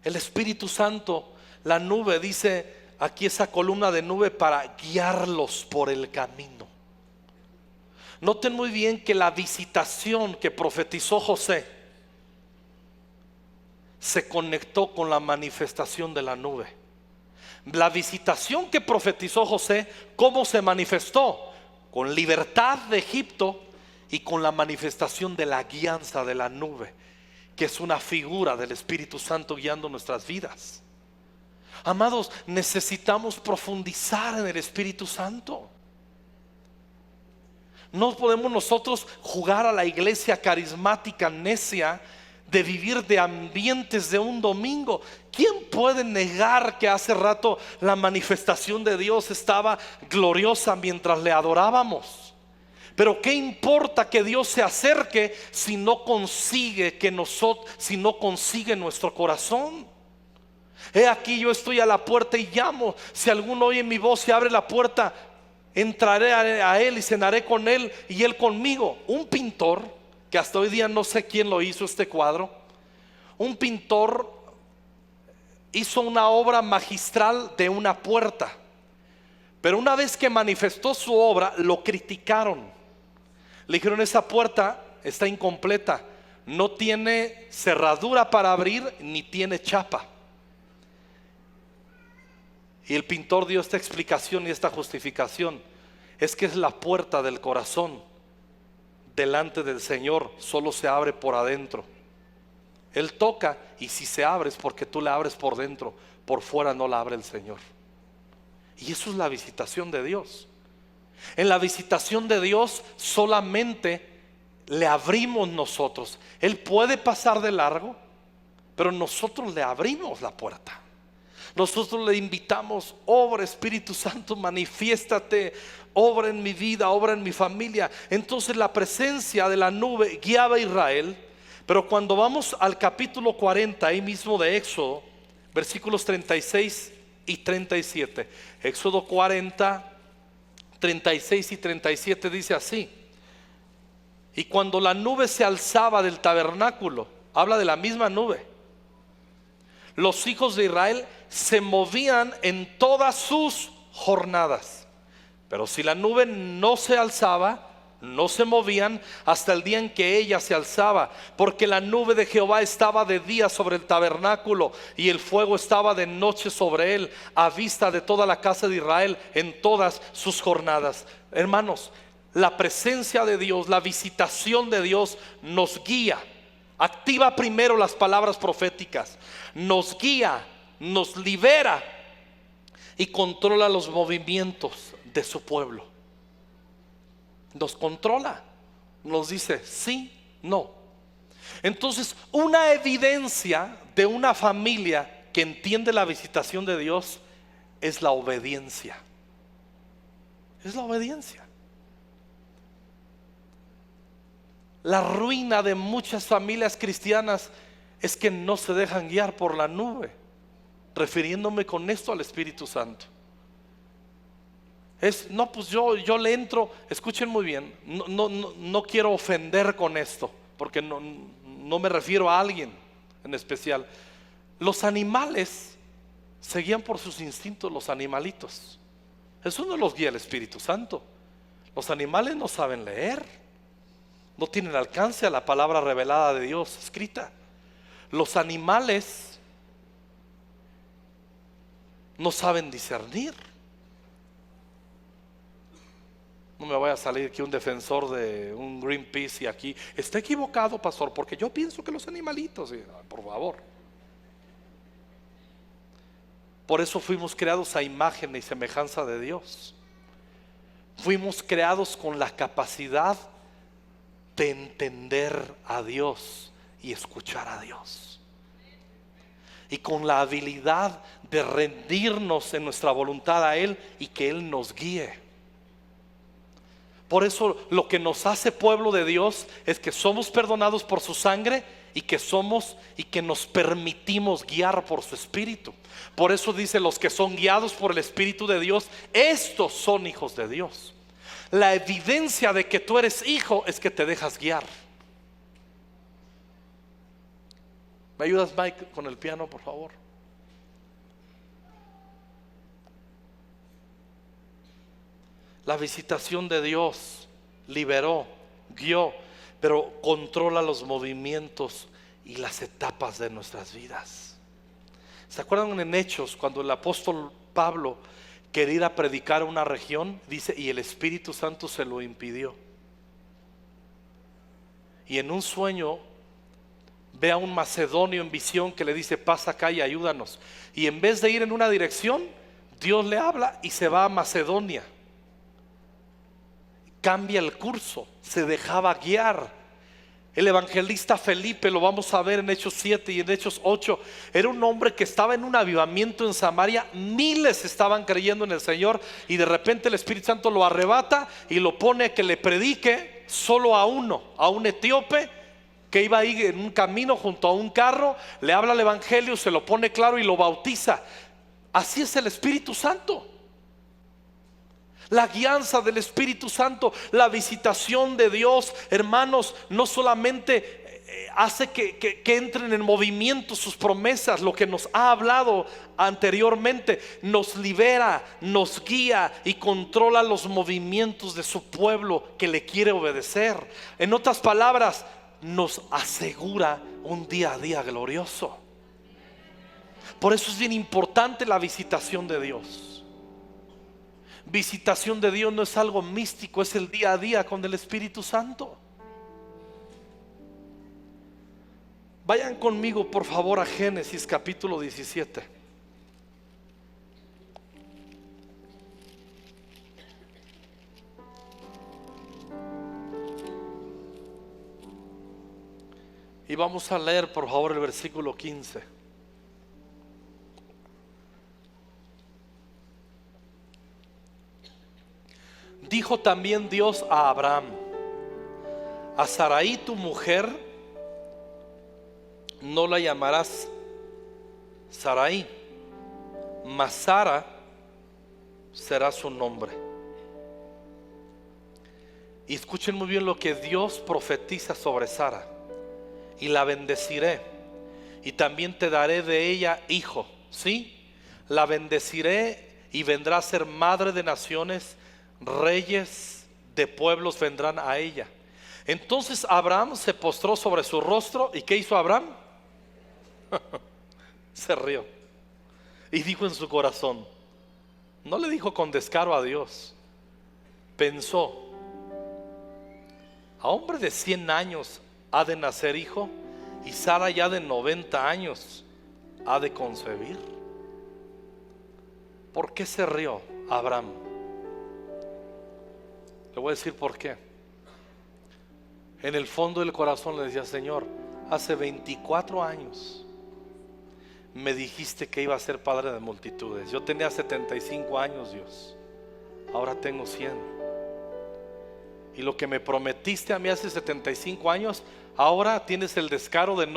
El Espíritu Santo, la nube, dice aquí esa columna de nube para guiarlos por el camino. Noten muy bien que la visitación que profetizó José se conectó con la manifestación de la nube. La visitación que profetizó José, ¿cómo se manifestó? Con libertad de Egipto y con la manifestación de la guianza de la nube, que es una figura del Espíritu Santo guiando nuestras vidas. Amados, necesitamos profundizar en el Espíritu Santo. No podemos nosotros jugar a la iglesia carismática necia de vivir de ambientes de un domingo. ¿Quién puede negar que hace rato la manifestación de Dios estaba gloriosa mientras le adorábamos? Pero qué importa que Dios se acerque si no consigue si no consigue nuestro corazón. He aquí, yo estoy a la puerta y llamo. Si alguno oye mi voz y abre la puerta, entraré a él y cenaré con él y él conmigo. Un pintor, que hasta hoy día no sé quién lo hizo este cuadro, un pintor hizo una obra magistral de una puerta, Pero una vez que manifestó su obra, lo criticaron. Le dijeron: esa puerta está incompleta, no tiene cerradura para abrir ni tiene chapa. Y el pintor dio esta explicación y esta justificación: es que es la puerta del corazón delante del Señor, solo se abre por adentro. Él toca, y si se abre es porque tú la abres por dentro, por fuera no la abre el Señor. Y eso es la visitación de Dios. En la visitación de Dios solamente le abrimos nosotros. Él puede pasar de largo, pero nosotros le abrimos la puerta. Nosotros le invitamos: obra Espíritu Santo, manifiéstate, obra en mi vida, obra en mi familia. Entonces la presencia de la nube guiaba a Israel. Pero cuando vamos al capítulo 40, ahí mismo de Éxodo, versículos 36 y 37, Éxodo 40, 36 y 37 dice así: y cuando la nube se alzaba del tabernáculo, habla de la misma nube, los hijos de Israel se movían en todas sus jornadas. Pero si la nube no se alzaba, no se movían hasta el día en que ella se alzaba, porque la nube de Jehová estaba de día sobre el tabernáculo y el fuego estaba de noche sobre él, a vista de toda la casa de Israel en todas sus jornadas. Hermanos, la presencia de Dios, la visitación de Dios nos guía. Activa primero las palabras proféticas, nos guía, nos libera y controla los movimientos de su pueblo. Nos controla, nos dice sí, no. Entonces, una evidencia de una familia que entiende la visitación de Dios es la obediencia. Es la obediencia. La ruina de muchas familias cristianas es que no se dejan guiar por la nube, refiriéndome con esto al Espíritu Santo. No, pues yo le entro. Escuchen muy bien, no quiero ofender con esto, porque no me refiero a alguien en especial. Los animales se guían por sus instintos, los animalitos. Eso no los guía el Espíritu Santo. Los animales no saben leer, no tienen alcance a la palabra revelada de Dios escrita. Los animales no saben discernir. No me vaya a salir aquí un defensor de un Greenpeace y aquí está equivocado, pastor, porque yo pienso que los animalitos, por favor. Por eso fuimos creados a imagen y semejanza de Dios. Fuimos creados con la capacidad de entender a Dios y escuchar a Dios, y con la habilidad de rendirnos en nuestra voluntad a Él y que Él nos guíe. Por eso lo que nos hace pueblo de Dios es que somos perdonados por su sangre y que nos permitimos guiar por su Espíritu. Por eso dice: los que son guiados por el Espíritu de Dios, estos son hijos de Dios. La evidencia de que tú eres hijo es que te dejas guiar. ¿Me ayudas, Mike, con el piano, por favor? La visitación de Dios liberó, guió, pero controla los movimientos y las etapas de nuestras vidas. ¿Se acuerdan en Hechos cuando el apóstol Pablo quería ir a predicar a una región? Dice: y el Espíritu Santo se lo impidió. Y en un sueño ve a un macedonio en visión que le dice: pasa acá y ayúdanos. Y en vez de ir en una dirección, Dios le habla y se va a Macedonia. Cambia el curso, se dejaba guiar. El evangelista Felipe, lo vamos a ver en Hechos 7 y en Hechos 8, era un hombre que estaba en un avivamiento en Samaria. Miles estaban creyendo en el Señor, y de repente el Espíritu Santo lo arrebata y lo pone a que le predique solo a un etíope que iba ahí en un camino junto a un carro. Le habla el evangelio, se lo pone claro y lo bautiza. Así es el Espíritu Santo. La guianza del Espíritu Santo, la visitación de Dios, hermanos, no solamente hace que entren en movimiento sus promesas, lo que nos ha hablado anteriormente, nos libera, nos guía y controla los movimientos de su pueblo que le quiere obedecer. En otras palabras, nos asegura un día a día glorioso. Por eso es bien importante la visitación de Dios. Visitación de Dios no es algo místico, es el día a día con el Espíritu Santo. Vayan conmigo por favor a Génesis capítulo 17. Y vamos a leer por favor el versículo 15. Dijo también Dios a Abraham: a Sarai tu mujer no la llamarás Sarai, mas Sara será su nombre. Y escuchen muy bien lo que Dios profetiza sobre Sara: y la bendeciré, y también te daré de ella hijo. Sí, la bendeciré y vendrá a ser madre de naciones, reyes de pueblos vendrán a ella. Entonces Abraham se postró sobre su rostro. ¿Y qué hizo Abraham? Se rió y dijo en su corazón, no le dijo con descaro a Dios, pensó: a hombre de 100 años ha de nacer hijo, y Sara ya de 90 años ha de concebir. ¿Por qué se rió Abraham? Le voy a decir por qué. En el fondo del corazón le decía: Señor, hace 24 años me dijiste que iba a ser padre de multitudes. Yo tenía 75 años, Dios. Ahora tengo 100. Y lo que me prometiste a mí hace 75 años, ahora tienes el descaro de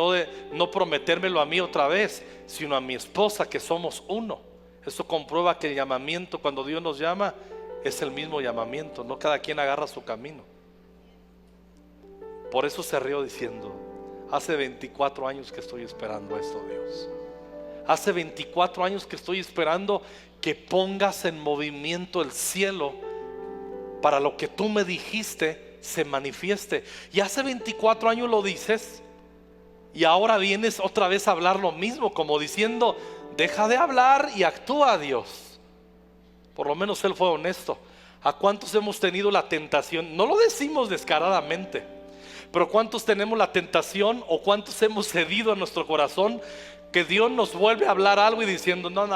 no prometérmelo a mí otra vez, sino a mi esposa, que somos uno. Eso comprueba que el llamamiento, cuando Dios nos llama, es el mismo llamamiento. No cada quien agarra su camino. Por eso se rió diciendo: hace 24 años que estoy esperando esto, Dios. Hace 24 años que estoy esperando que pongas en movimiento el cielo para lo que tú me dijiste se manifieste. Y hace 24 años lo dices, y ahora vienes otra vez a hablar lo mismo, como diciendo: deja de hablar y actúa, Dios. Por lo menos él fue honesto. ¿A cuántos hemos tenido la tentación? No lo decimos descaradamente, pero ¿cuántos tenemos la tentación o cuántos hemos cedido a nuestro corazón que Dios nos vuelve a hablar algo y diciendo: no,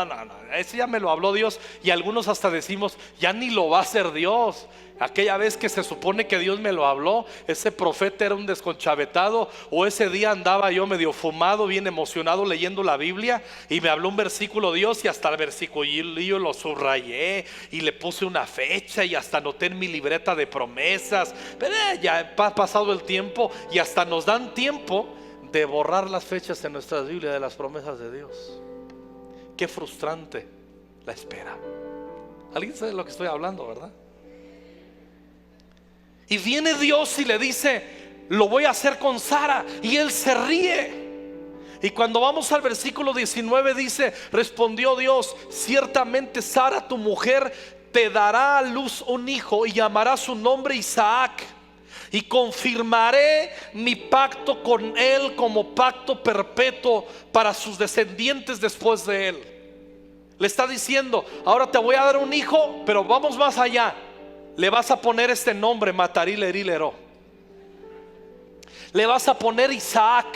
ese ya me lo habló Dios? Y algunos hasta decimos: ya ni lo va a hacer Dios. Aquella vez que se supone que Dios me lo habló, ese profeta era un desconchavetado, o ese día andaba yo medio fumado, bien emocionado leyendo la Biblia, y me habló un versículo Dios, y hasta el versículo yo lo subrayé y le puse una fecha y hasta anoté en mi libreta de promesas. Pero ya ha pasado el tiempo y hasta nos dan tiempo de borrar las fechas en nuestras Biblias de las promesas de Dios. Qué frustrante la espera. ¿Alguien sabe de lo que estoy hablando, verdad? Y viene Dios y le dice: lo voy a hacer con Sara. Y él se ríe. Y cuando vamos al versículo 19 dice: respondió Dios: ciertamente Sara tu mujer te dará a luz un hijo, y llamará su nombre Isaac. Y confirmaré mi pacto con él como pacto perpetuo para sus descendientes después de él. Le está diciendo: ahora te voy a dar un hijo, pero vamos más allá. Le vas a poner este nombre, Mataril Erilero. Le vas a poner Isaac.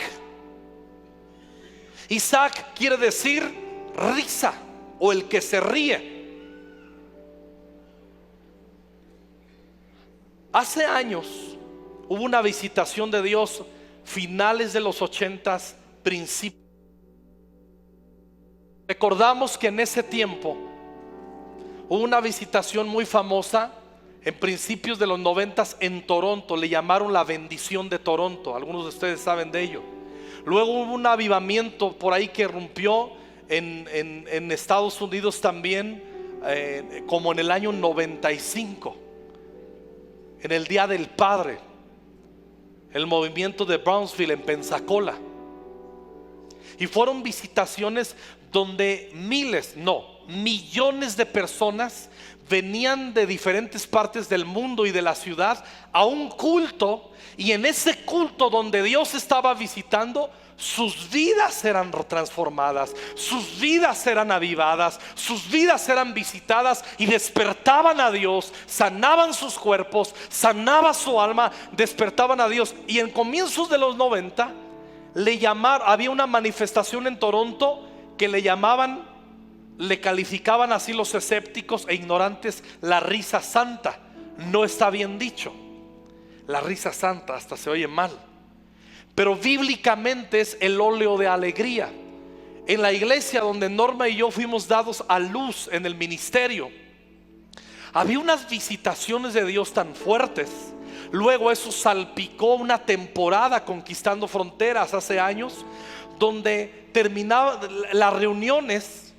Isaac quiere decir risa, o el que se ríe. Hace años hubo una visitación de Dios, finales de los 80s, principios. Recordamos que en ese tiempo hubo una visitación muy famosa en principios de los 90s en Toronto. Le llamaron la bendición de Toronto. Algunos de ustedes saben de ello. Luego hubo un avivamiento por ahí que rompió en Estados Unidos también, como en el año 95, en el Día del Padre. el movimiento de Brownsville en Pensacola. Y fueron visitaciones donde miles, no, millones de personas venían de diferentes partes del mundo y de la ciudad a un culto. Y en ese culto donde Dios estaba visitando, sus vidas eran transformadas, sus vidas eran avivadas, sus vidas eran visitadas y despertaban a Dios, sanaban sus cuerpos, sanaba su alma, despertaban a Dios. Y en comienzos de los 90 había una manifestación en Toronto que le calificaban así los escépticos e ignorantes, la risa santa. No está bien dicho, la risa santa hasta se oye mal, pero bíblicamente es el óleo de alegría. En la iglesia donde Norma y yo fuimos dados a luz en el ministerio, había unas visitaciones de Dios tan fuertes. Luego eso salpicó una temporada Conquistando Fronteras hace años, donde terminaban las reuniones,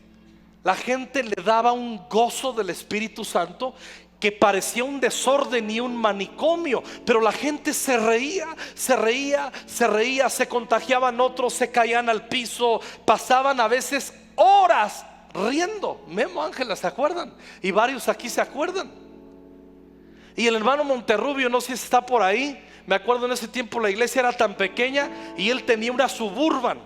la gente le daba un gozo del Espíritu Santo que parecía un desorden y un manicomio, pero la gente se reía, se contagiaban otros, se caían al piso, pasaban a veces horas riendo. Memo, Ángela, ¿se acuerdan? Y varios aquí se acuerdan. Y el hermano Monterrubio, no sé si está por ahí, me acuerdo en ese tiempo la iglesia era tan pequeña y él tenía una Suburban.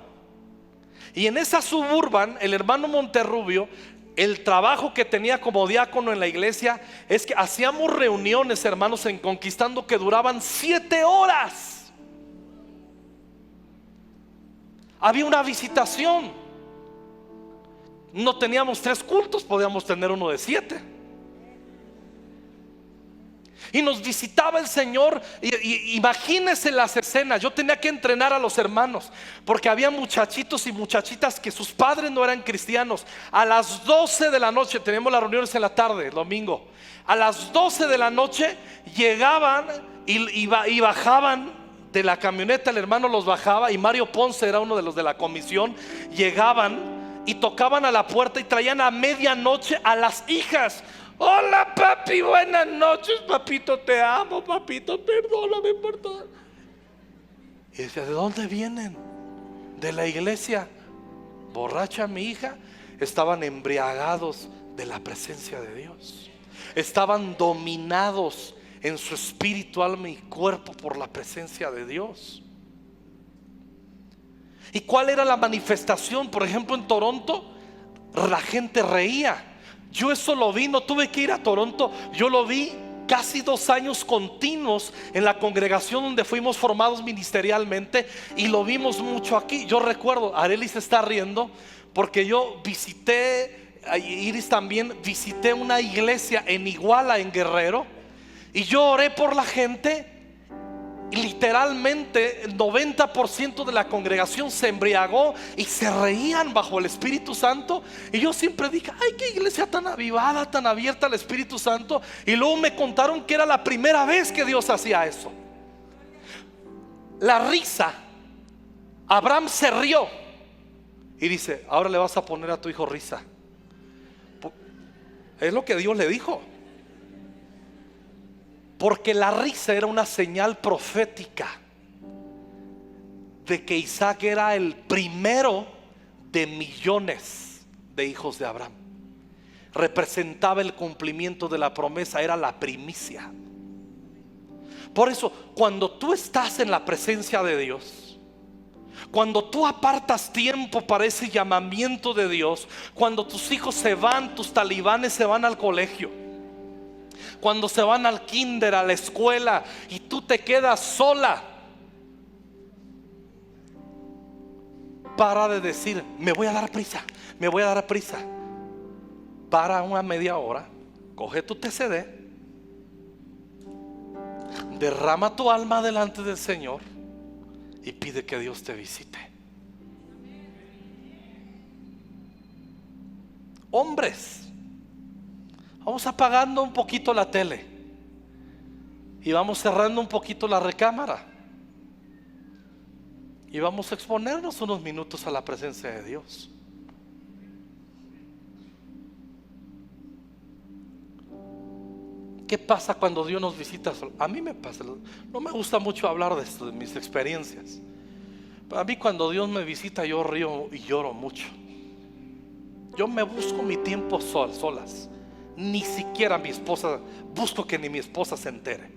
Y en esa Suburban, el hermano Monterrubio, el trabajo que tenía como diácono en la iglesia es que hacíamos reuniones, hermanos, en Conquistando que duraban 7 horas. Había una visitación. No teníamos 3 cultos, podíamos tener uno de 7. Y nos visitaba el Señor. Imagínense las escenas. Yo tenía que entrenar a los hermanos, porque había muchachitos y muchachitas que sus padres no eran cristianos. A las 12 de la noche, teníamos las reuniones en la tarde, el domingo. A las 12 de la noche llegaban y bajaban de la camioneta. El hermano los bajaba, y Mario Ponce era uno de los de la comisión. Llegaban y tocaban a la puerta y traían a medianoche a las hijas. Hola papi, buenas noches, papito, te amo, papito, perdóname por todo. Y decía, ¿de dónde vienen? De la iglesia. Borracha mi hija. Estaban embriagados de la presencia de Dios. Estaban dominados en su espíritu, alma y cuerpo por la presencia de Dios. ¿Y cuál era la manifestación? Por ejemplo, en Toronto la gente reía. Yo eso lo vi, no tuve que ir a Toronto. Yo lo vi casi 2 años continuos en la congregación donde fuimos formados ministerialmente, y lo vimos mucho aquí. Yo recuerdo, Arely se está riendo porque yo visité, Iris también, visité una iglesia en Iguala, en Guerrero, y yo oré por la gente. Y literalmente el 90% de la congregación se embriagó y se reían bajo el Espíritu Santo. Y yo siempre dije, ay, qué iglesia tan avivada, tan abierta al Espíritu Santo. Y luego me contaron que era la primera vez que Dios hacía eso. La risa. Abraham se rió y dice, ahora le vas a poner a tu hijo risa. Es lo que Dios le dijo. Porque la risa era una señal profética de que Isaac era el primero de millones de hijos de Abraham. Representaba el cumplimiento de la promesa, era la primicia. Por eso, cuando tú estás en la presencia de Dios, cuando tú apartas tiempo para ese llamamiento de Dios, cuando tus hijos se van, tus talibanes se van al colegio, cuando se van al kinder, a la escuela, y tú te quedas sola, para de decir, me voy a dar prisa, me voy a dar prisa. Para una media hora, coge tu TCD, derrama tu alma delante del Señor y pide que Dios te visite. Hombres, vamos apagando un poquito la tele y vamos cerrando un poquito la recámara y vamos a exponernos unos minutos a la presencia de Dios. ¿Qué pasa cuando Dios nos visita? A mí me pasa, no me gusta mucho hablar de esto, de mis experiencias. Para mí cuando Dios me visita yo río y lloro mucho. Yo me busco mi tiempo solas. Ni siquiera mi esposa, busco que ni mi esposa se entere.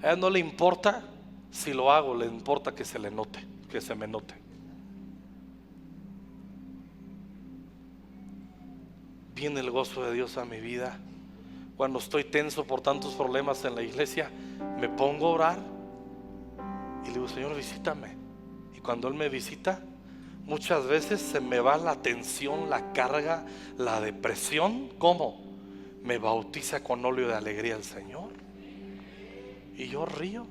A ella no le importa si lo hago, le importa que se le note, que se me note. Viene el gozo de Dios a mi vida. Cuando estoy tenso por tantos problemas en la iglesia, me pongo a orar y le digo: Señor, visítame. Y cuando Él me visita, muchas veces se me va la tensión, la carga, la depresión. ¿Cómo? Me bautiza con óleo de alegría el Señor y yo río.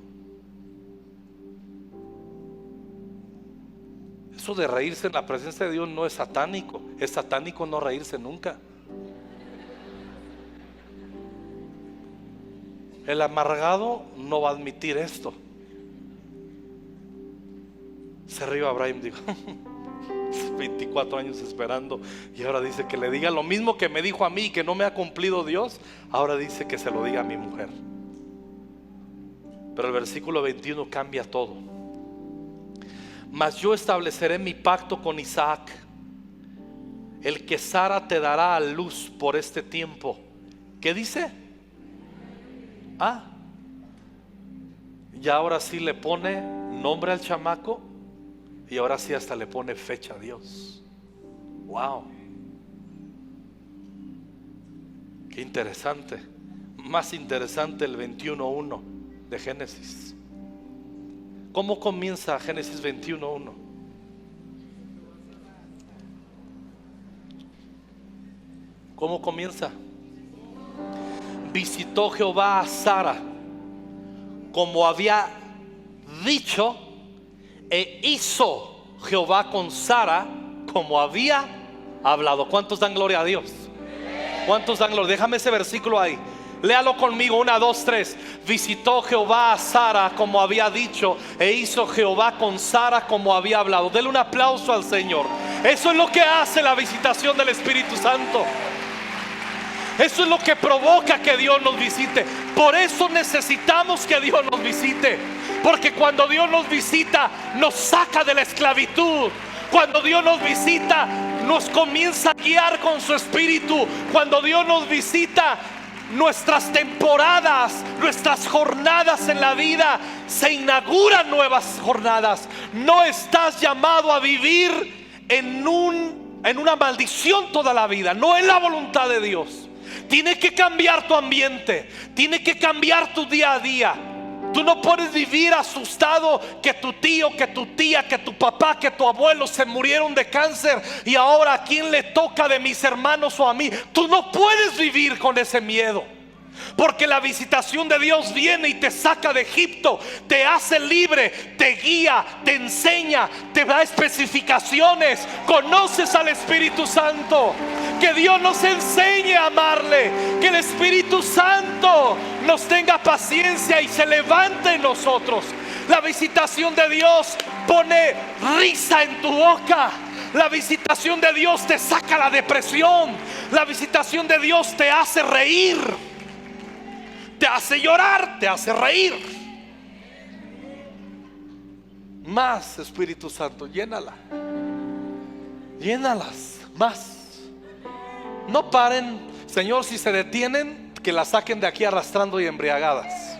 Eso de reírse en la presencia de Dios no es satánico. Es satánico no reírse nunca. El amargado no va a admitir esto. Se rió Abraham, dijo 24 años esperando, y ahora dice que le diga lo mismo que me dijo a mí y que no me ha cumplido Dios. Ahora dice que se lo diga a mi mujer. Pero el versículo 21 cambia todo. Mas yo estableceré mi pacto con Isaac, el que Sara te dará a luz por este tiempo. ¿Qué dice? Y ahora sí le pone nombre al chamaco, y ahora sí hasta le pone fecha a Dios. Wow, qué interesante. Más interesante el 21:1 de Génesis. ¿Cómo comienza Génesis 21:1? ¿Cómo comienza? Visitó Jehová a Sara como había dicho, e hizo Jehová con Sara como había hablado. ¿Cuántos dan gloria a Dios? ¿Cuántos dan gloria? Déjame ese versículo ahí. Léalo conmigo, 1, 2, 3. Visitó Jehová a Sara como había dicho, e hizo Jehová con Sara como había hablado. Dele un aplauso al Señor. Eso es lo que hace la visitación del Espíritu Santo. Eso es lo que provoca que Dios nos visite. Por eso necesitamos que Dios nos visite. Porque cuando Dios nos visita, nos saca de la esclavitud. Cuando Dios nos visita, nos comienza a guiar con su Espíritu. Cuando Dios nos visita, nuestras temporadas, nuestras jornadas en la vida, se inauguran nuevas jornadas. No estás llamado a vivir en una maldición toda la vida. No es la voluntad de Dios. Tiene que cambiar tu ambiente, tiene que cambiar tu día a día. Tú no puedes vivir asustado que tu tío, que tu tía, que tu papá, que tu abuelo se murieron de cáncer y ahora a quién le toca de mis hermanos o a mí. Tú no puedes vivir con ese miedo, porque la visitación de Dios viene y te saca de Egipto, te hace libre, te guía, te enseña, te da especificaciones. Conoces al Espíritu Santo. Que Dios nos enseñe a amarle. Que el Espíritu Santo nos tenga paciencia y se levante en nosotros. La visitación de Dios pone risa en tu boca. La visitación de Dios te saca la depresión. La visitación de Dios te hace reír, te hace llorar, te hace reír. Más, Espíritu Santo, llénala. Llénalas más. No paren. Señor, si se detienen, que la saquen de aquí arrastrando y embriagadas.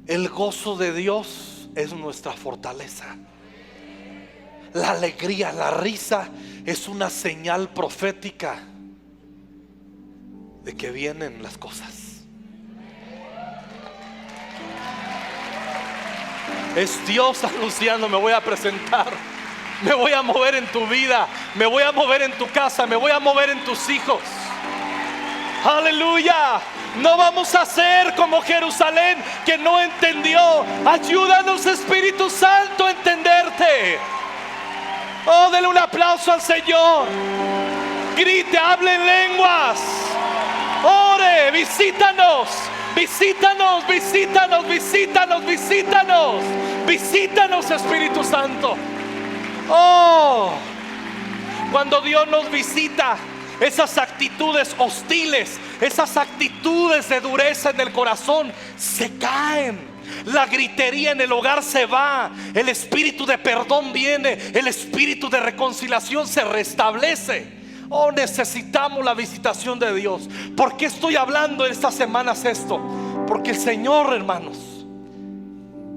El gozo de Dios es nuestra fortaleza. La alegría, la risa es una señal profética de que vienen las cosas. Es Dios anunciando: me voy a presentar, me voy a mover en tu vida, me voy a mover en tu casa, me voy a mover en tus hijos. Aleluya. No vamos a ser como Jerusalén, que no entendió. Ayúdanos, Espíritu Santo, a entenderte. Oh, denle un aplauso al Señor. Grite, hable en lenguas. Ore, visítanos. Visítanos, visítanos, visítanos, visítanos. Visítanos, Espíritu Santo. Oh, cuando Dios nos visita, esas actitudes hostiles, esas actitudes de dureza en el corazón se caen. La gritería en el hogar se va, el espíritu de perdón viene, el espíritu de reconciliación se restablece. Oh, necesitamos la visitación de Dios. ¿Por qué estoy hablando en estas semanas esto? Porque el Señor, hermanos,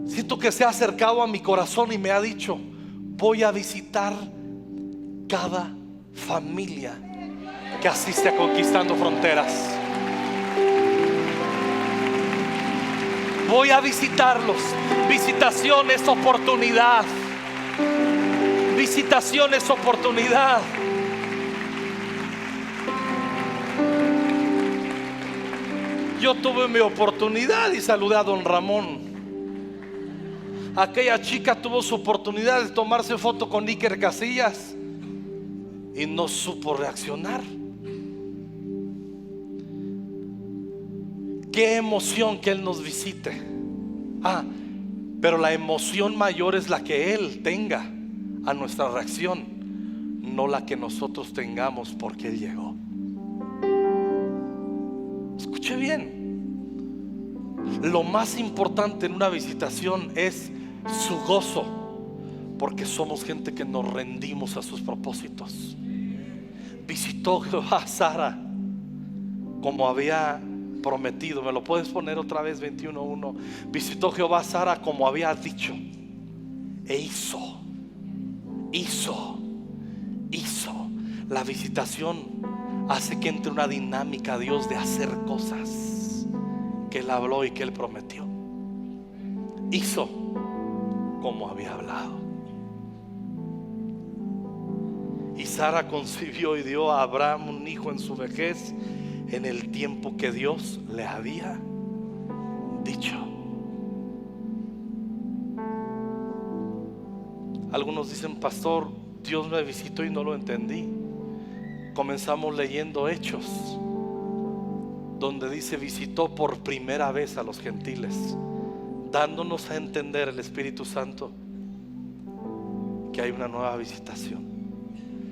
siento que se ha acercado a mi corazón y me ha dicho: voy a visitar cada familia que asiste a Conquistando Fronteras. Voy a visitarlos. Visitación es oportunidad. Visitación es oportunidad. Yo tuve mi oportunidad y saludé a don Ramón. Aquella chica tuvo su oportunidad de tomarse foto con Iker Casillas y no supo reaccionar. Qué emoción que Él nos visite. Pero la emoción mayor es la que Él tenga a nuestra reacción, no la que nosotros tengamos porque Él llegó. Escuche bien. Lo más importante en una visitación es su gozo, porque somos gente que nos rendimos a sus propósitos. Visitó Jehová a Sara como había prometido. ¿Me lo puedes poner otra vez? 21:1. Visitó Jehová a Sara como había dicho, e hizo. La visitación hace que entre una dinámica a Dios de hacer cosas que Él habló y que Él prometió. Hizo como había hablado. Y Sara concibió y dio a Abraham un hijo en su vejez, en el tiempo que Dios le había dicho. Algunos dicen: pastor, Dios me visitó y no lo entendí. Comenzamos leyendo Hechos, donde dice: visitó por primera vez a los gentiles, dándonos a entender el Espíritu Santo que hay una nueva visitación.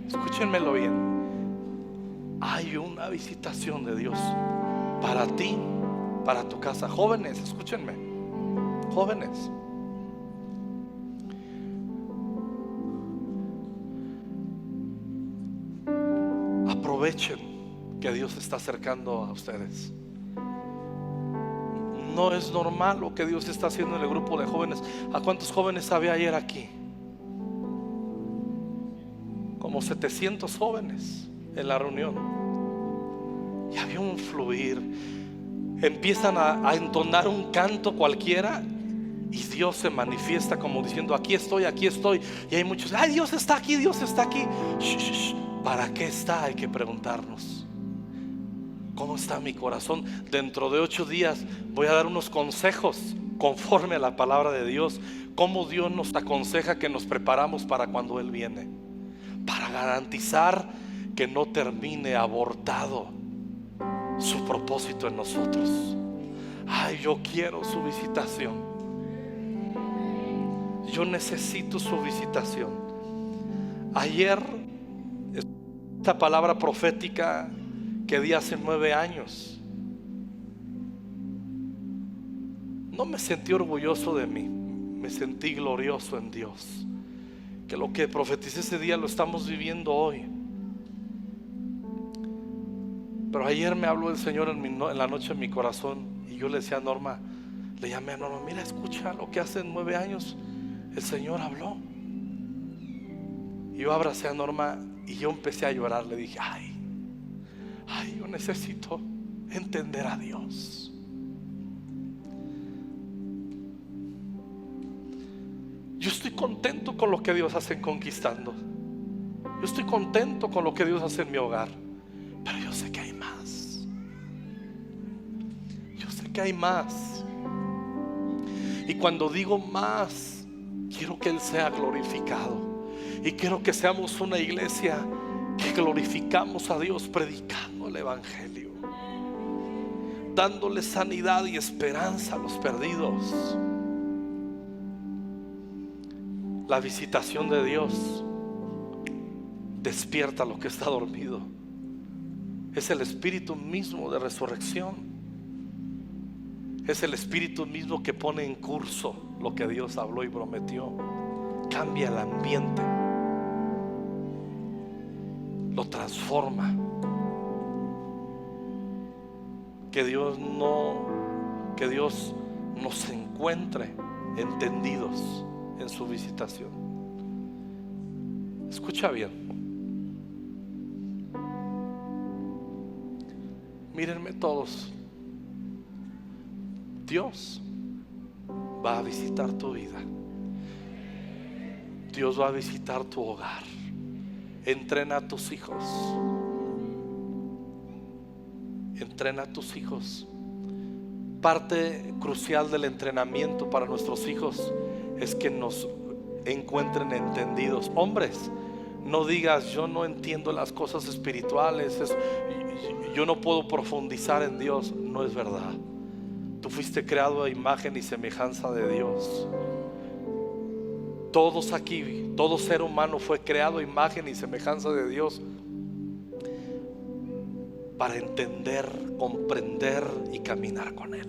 Escúchenmelo bien. Hay una visitación de Dios para ti, para tu casa. Jóvenes, escúchenme. Jóvenes, aprovechen que Dios se está acercando a ustedes. No es normal lo que Dios está haciendo en el grupo de jóvenes. ¿A cuántos jóvenes había ayer aquí? Como 700 jóvenes en la reunión. Y había un fluir. Empiezan a entonar un canto cualquiera y Dios se manifiesta como diciendo: aquí estoy, aquí estoy. Y hay muchos: ay, Dios está aquí, Dios está aquí. ¿Para qué está? Hay que preguntarnos: ¿cómo está mi corazón? Dentro de 8 días voy a dar unos consejos conforme a la palabra de Dios. Cómo Dios nos aconseja que nos preparamos para cuando Él viene, para garantizar que no termine abortado su propósito en nosotros. Ay, yo quiero su visitación. Yo necesito su visitación. Ayer, esta palabra profética que di hace 9 años, no me sentí orgulloso de mí, me sentí glorioso en Dios, que lo que profeticé ese día lo estamos viviendo hoy. Pero ayer me habló el Señor en la noche en mi corazón, y yo le decía a Norma, le llamé a Norma: mira, escucha lo que hace 9 años el Señor habló. Y yo abracé a Norma y yo empecé a llorar. Le dije: ay, yo necesito entender a Dios. Yo estoy contento con lo que Dios hace en Conquistando. Yo estoy contento con lo que Dios hace en mi hogar. Pero yo sé que hay más. Yo sé que hay más. Y cuando digo más, quiero que Él sea glorificado. Y quiero que seamos una iglesia que glorificamos a Dios predicando el Evangelio, dándole sanidad y esperanza a los perdidos. La visitación de Dios despierta lo que está dormido. Es el espíritu mismo de resurrección. Es el espíritu mismo que pone en curso lo que Dios habló y prometió. Cambia el ambiente, lo transforma. Que Dios nos encuentre entendidos en su visitación. Escucha bien. Mírenme todos. Dios va a visitar tu vida. Dios va a visitar tu hogar. Entrena a tus hijos. Entrena a tus hijos. Parte crucial del entrenamiento para nuestros hijos es que nos encuentren entendidos. Hombres, no digas yo no entiendo las cosas espirituales, yo no puedo profundizar en Dios. No es verdad. Tú fuiste creado a imagen y semejanza de Dios. Todos aquí, todo ser humano fue creado a imagen y semejanza de Dios para entender, comprender y caminar con Él.